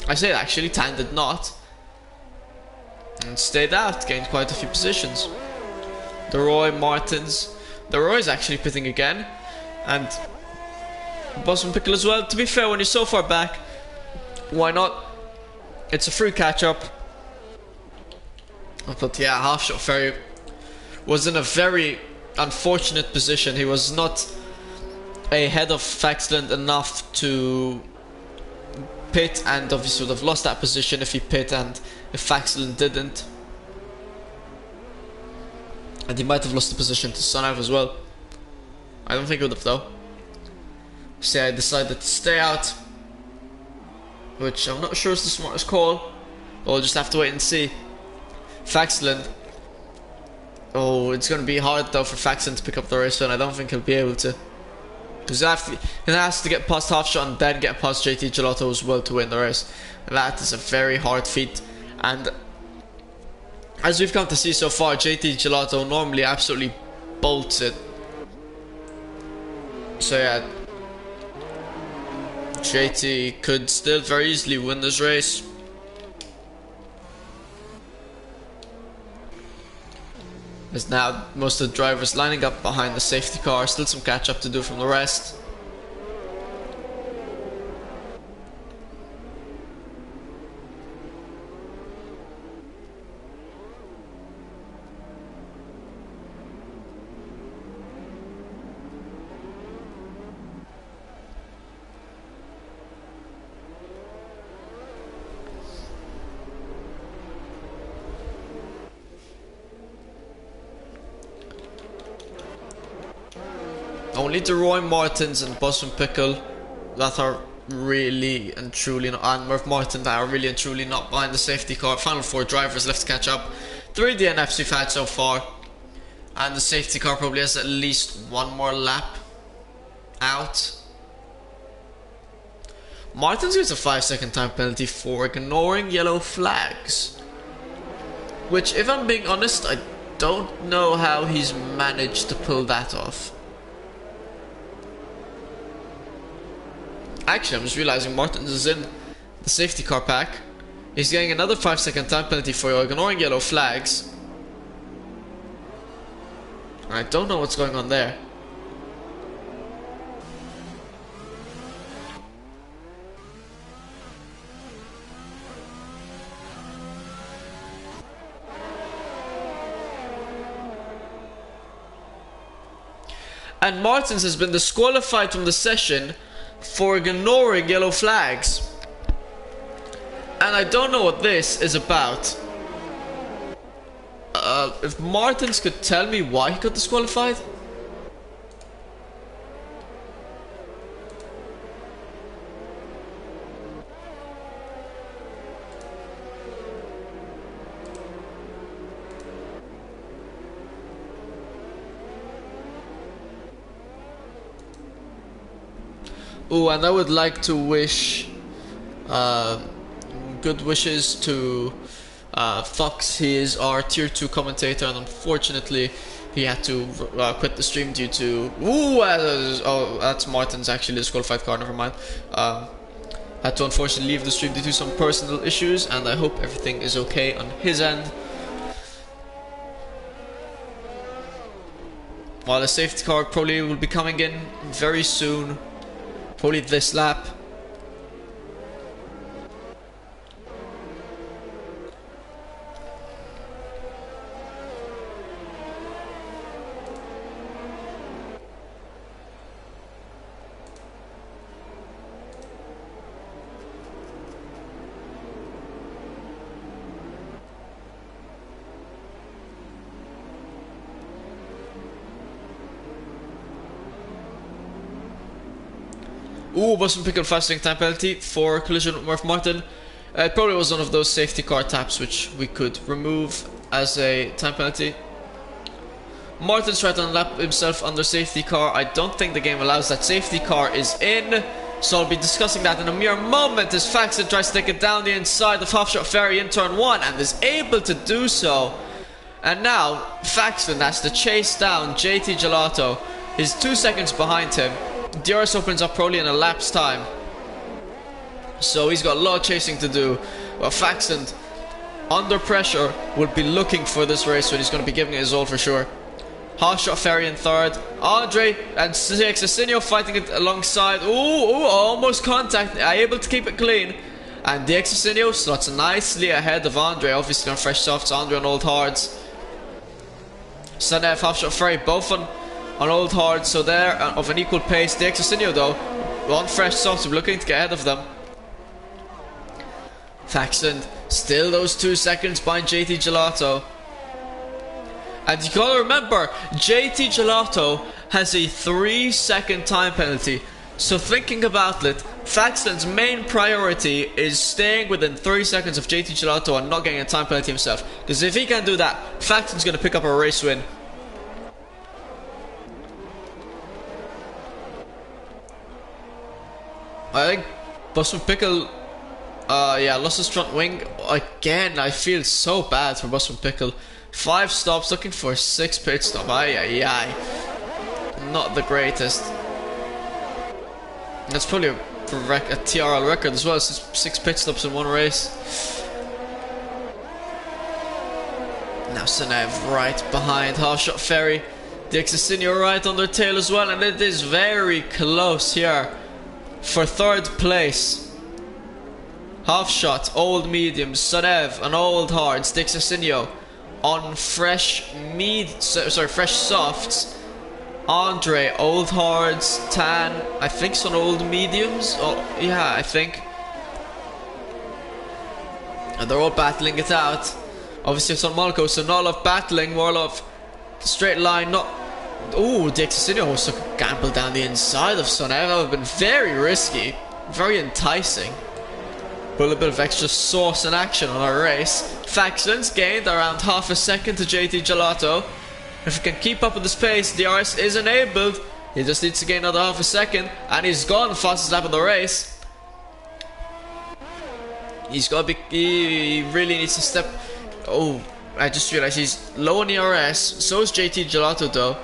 I say actually, Tan did not. And stayed out, gained quite a few positions. The Roy Martins. The Roy is actually pitting again. And Boston Pickle as well. To be fair, when you're so far back, why not? It's a free catch up. But yeah, Half Shot Ferry was in a very unfortunate position. He was not ahead of Faxland enough to pit, and obviously would have lost that position if he pit and if Faxland didn't. And he might have lost the position to Sonev as well. I don't think he would have though. So I decided to stay out, which I'm not sure is the smartest call. But we'll just have to wait and see. Faxland. Oh, it's going to be hard though for Faxland to pick up the race win. I don't think he'll be able to. Because he has to get past Half Shot and then get past JT Gelato as well to win the race. And that is a very hard feat. And as we've come to see so far, JT Gelato normally absolutely bolts it. So yeah, JT could still very easily win this race. As now most of the drivers lining up behind the safety car. Still some catch up to do from the rest. Only the Roy Martins and Boston Pickle that are really and truly not, and Merv Martin that are really and truly not behind the safety car. Final 4 drivers left to catch up. 3 DNFs we've had so far, and the safety car probably has at least 1 more lap out. Martins gets a 5-second time penalty for ignoring yellow flags, which, if I'm being honest, I don't know how he's managed to pull that off. Actually, I'm just realizing Martins is in the safety car pack. He's getting another 5-second time penalty for ignoring yellow flags. I don't know what's going on there. And Martins has been disqualified from the session for ignoring yellow flags. And I don't know what this is about. If Martins could tell me why he got disqualified. Oh, and I would like to wish good wishes to Fox. He is our tier 2 commentator, and unfortunately he had to quit the stream due to oh, that's Martin's actually disqualified car, never mind. Had to unfortunately leave the stream due to some personal issues, and I hope everything is okay on his end. While the safety car probably will be coming in very soon. Probably this lap. Ooh, Boston Pickle 5-second time penalty for collision with Merv Martin. It probably was one of those safety car taps which we could remove as a time penalty. Martin's tried to unlap himself under safety car. I don't think the game allows that. Safety car is in, so I'll be discussing that in a mere moment as Faxon tries to take it down the inside of Half Shot Ferry in turn 1 and is able to do so. And now Faxon has to chase down JT Gelato. He's 2 seconds behind him. DRS opens up probably in a lap's time, so he's got a lot of chasing to do. But Faxon, under pressure, will be looking for this race, so he's going to be giving it his all for sure. Half Shot Ferry in third. Andre and Dexasinho fighting it alongside. Ooh, almost contact. Able to keep it clean. And Dexasinho slots nicely ahead of Andre. Obviously on fresh softs. Andre on old hards. Sanev, Half Shot Ferry, both on old hards. So they're of an equal pace. Dexasinho though, on fresh softs, looking to get ahead of them. Faxon still those 2 seconds behind JT Gelato. And you gotta remember, JT Gelato has a 3-second time penalty. So thinking about it, Faxon's main priority is staying within 3 seconds of JT Gelato and not getting a time penalty himself. Because if he can do that, Faxon's gonna pick up a race win. I think Busman Pickle, lost his front wing again. I feel so bad for Busman Pickle. 5 stops, looking for 6 pit stop. Aye. Not the greatest. That's probably a TRL record as well. It's 6 pit stops in one race. Now Sanev right behind Half Shot Ferry. Dexasinho right on their tail as well, and it is very close here for third place. Half Shot, old mediums, Sanev on old hards, Dexasinho on fresh softs. Andre, old hards, tan, I think it's on old mediums. Oh yeah, I think. And they're all battling it out. Obviously it's on Monaco, so not a lot of battling, more of straight line, not. Ooh, Dexasinho also gambled down the inside of Sanev. That would have been very risky, very enticing. Put a little bit of extra sauce and action on our race. Faxon's gained around half a second to JT Gelato. If he can keep up with the pace, DRS is enabled. He just needs to gain another half a second, and he's gone fastest lap of the race. He's got to be. He really needs to step. Oh, I just realized he's low on ERS. So is JT Gelato though.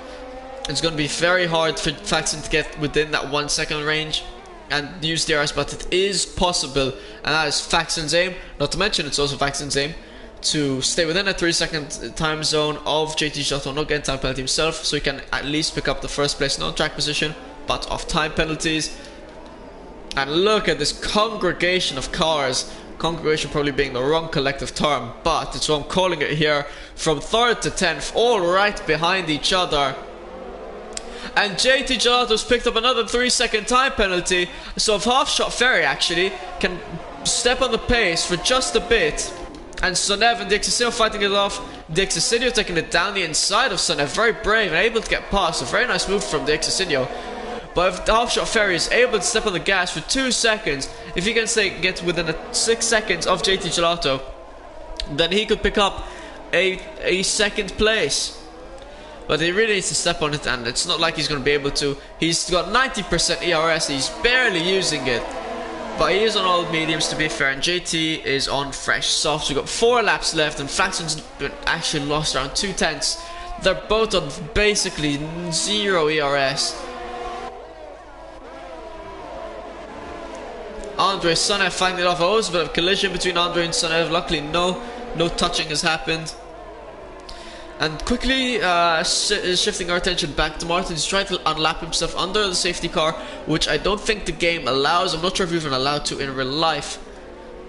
It's going to be very hard for Faxon to get within that 1 second range and use DRS, but it is possible, and that is Faxon's aim. Not to mention, it's also Faxon's aim to stay within a 3 second time zone of JT Gelato, not getting time penalty himself, so he can at least pick up the first place, not track position, but off time penalties. And look at this congregation of cars. Congregation probably being the wrong collective term, but it's what I'm calling it here. From 3rd to 10th, all right behind each other. And JT Gelato's picked up another 3 second time penalty. So if Half Shot Ferry actually can step on the pace for just a bit, and Sanev and Dexasinho fighting it off. Dexasinho taking it down the inside of Sanev, very brave and able to get past. A very nice move from Dexasinho. But if Half Shot Ferry is able to step on the gas for 2 seconds, if he can get within 6 seconds of JT Gelato, then he could pick up a second place. But he really needs to step on it, and it's not like he's going to be able to. He's got 90% ERS, he's barely using it. But he is on old mediums, to be fair, and JT is on fresh softs. We've got 4 laps left, and Faxon's been actually lost around 2/10. They're both on basically 0 ERS. Andre Sanev finding it off. Oh, there's a bit of collision between Andre and Sanev. Luckily, no touching has happened. And quickly shifting our attention back to Martin. He's trying to unlap himself under the safety car, which I don't think the game allows. I'm not sure if you're even allowed to in real life.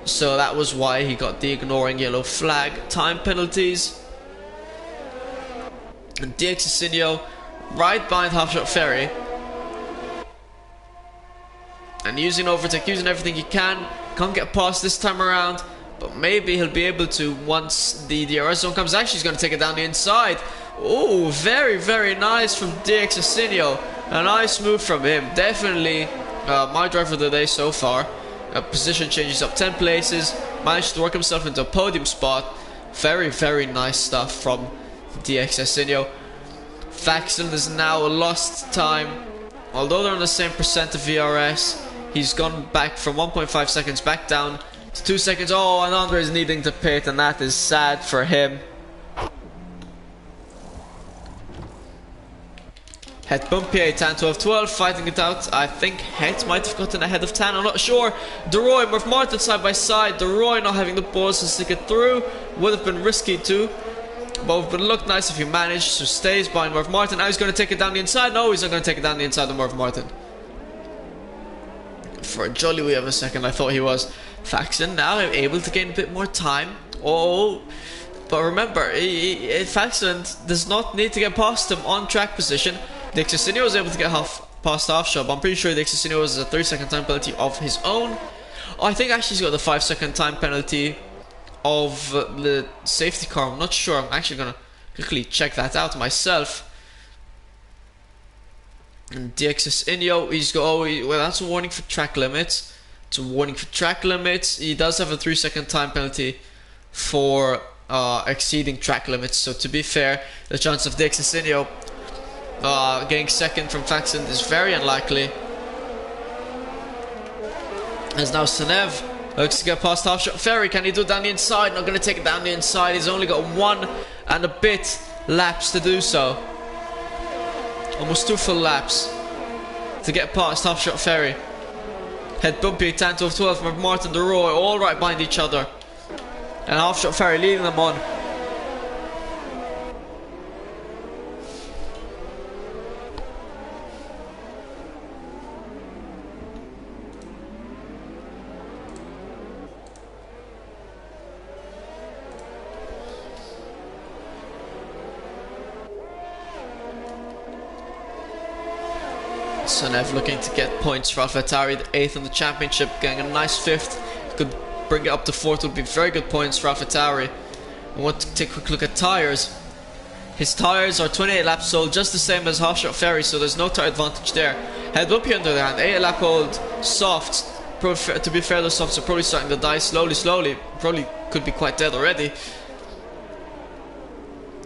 So that was why he got the ignoring yellow flag time penalties. And Dexasinho right behind Half Shot Ferry. And using overtake, using everything he can. Can't get past this time around. But maybe he'll be able to once the DRS zone comes. Actually, he's going to take it down the inside. Oh, very, very nice from Dexasinho. A nice move from him. Definitely my driver of the day so far. Position changes up 10 places. Managed to work himself into a podium spot. Very, very nice stuff from DXSinho. Faxon is now lost time. Although they're on the same percent of VRS, he's gone back from 1.5 seconds back down to 2 seconds. Oh, and Andre is needing to pit, and that is sad for him. Het Bumpier, 10-12-12, fighting it out. I think Het might have gotten ahead of Tan, I'm not sure. DeRoy, Murph Martin side by side. DeRoy not having the balls to stick it through. Would have been risky too. But it would look nice if he managed. So stays by Murph Martin. Now he's going to take it down the inside. No, he's not going to take it down the inside of Murph Martin. For a jolly wee of a second, I thought he was. Faxon now able to gain a bit more time. Oh, but remember, Faxon does not need to get past him on track position. DXSinho was able to get past half shot, but I'm pretty sure DXSinho has a 3-second time penalty of his own. I think actually he's got the 5-second time penalty of the safety car. I'm not sure. I'm actually gonna quickly check that out myself. And DXSinho, he's got, oh, well, that's a warning for track limits. It's a warning for track limits. He does have a 3-second time penalty for exceeding track limits. So to be fair, the chance of DXSinho getting second from Faxon is very unlikely. As now Senev looks to get past half shot Ferry. Can he do it down the inside? Not going to take it down the inside. He's only got 1 and a bit laps to do so. Almost 2 full laps to get past half shot Ferry. Het Bumpy, 10-12-12 from Martin DeRoy, all right behind each other. And half shot Ferry leading them on. Senev looking to get points for AlphaTauri, the 8th in the championship, getting a nice 5th. Could bring it up to 4th, would be very good points for AlphaTauri. We want to take a quick look at tyres. His tyres are 28 laps old, just the same as Half Shot Ferry, so there's no tyre advantage there. Head up here on the other hand, 8 lap old softs. To be fair, those softs are probably starting to die slowly. Probably could be quite dead already.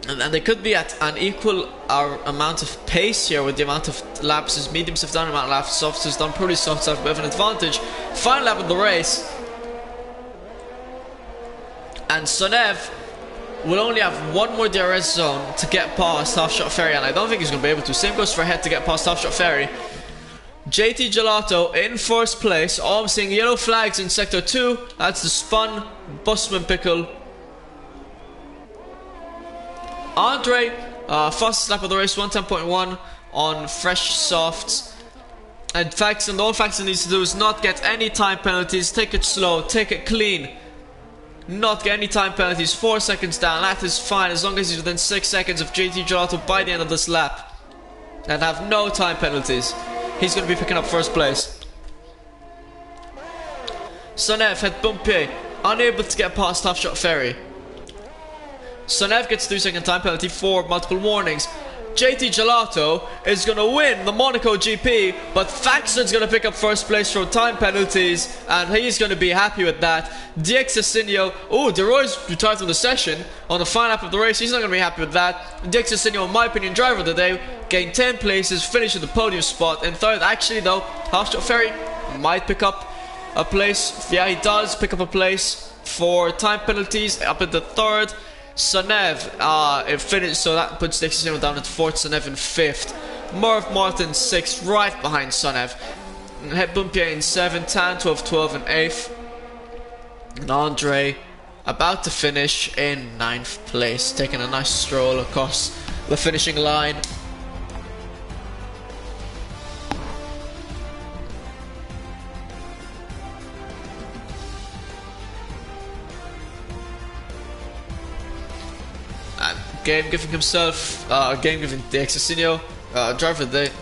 And they could be at an equal amount of pace here with the amount of laps as mediums have done, amount of laps softs has done. Probably softs have a bit of an advantage. Final lap of the race. And Sonev will only have 1 more DRS zone to get past Half Shot Ferry, and I don't think he's going to be able to. Same goes for Het to get past Half Shot Ferry. JT Gelato in 1st place. Oh, I'm seeing yellow flags in sector 2. That's the spun Busman Pickle. Andre, fastest lap of the race, 110.1 on fresh softs. And Faxon, all Faxon needs to do is not get any time penalties, take it slow, take it clean. Not get any time penalties, 4 seconds down, that is fine as long as he's within 6 seconds of JT Gelato by the end of this lap. And have no time penalties. He's going to be picking up 1st place. Sonev, Het Bumpé, unable to get past Half Shot Ferry. Sonev gets 3-second time penalty for multiple warnings. JT Gelato is going to win the Monaco GP, but Faxon's going to pick up 1st place from time penalties, and he's going to be happy with that. DXSinho, oh, DeRoy's retired from the session on the final lap of the race. He's not going to be happy with that. DXSinho, in my opinion, driver of the day, gained 10 places, finished in the podium spot in 3rd. Actually, though, Half Shot Ferry might pick up a place. Yeah, he does pick up a place for time penalties up in the 3rd. Sonev finished, so that puts DXSinho down at 4th, Sonev in 5th. Murph Martin 6th, right behind Sonev. Het Bumpier in 7th, Tan 12-12 in 8th. And Andre about to finish in 9th place, taking a nice stroll across the finishing line. Game giving himself, game giving DXSinho, driver of the day.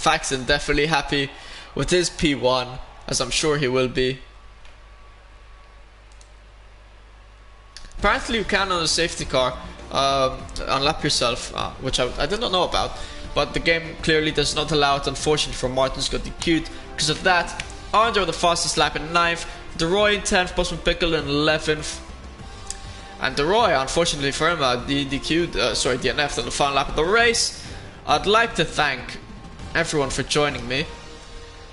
Faxon definitely happy with his P1, as I'm sure he will be. Apparently you can on a safety car unlap yourself, which I did not know about, but the game clearly does not allow it. Unfortunately for Martin's got DQ'd because of that. Andre the fastest lap in 9th, DeRoy in 10th, Postman Pickle in 11th. And DeRoy, unfortunately for him, DNF'd on the final lap of the race. I'd like to thank everyone for joining me.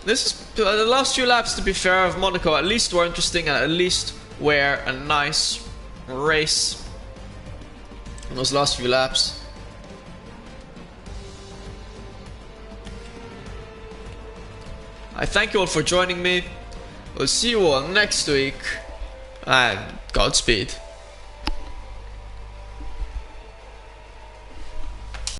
This is the last few laps, to be fair, of Monaco at least were interesting and at least were a nice race in those last few laps. I thank you all for joining me. We'll see you all next week, and Godspeed.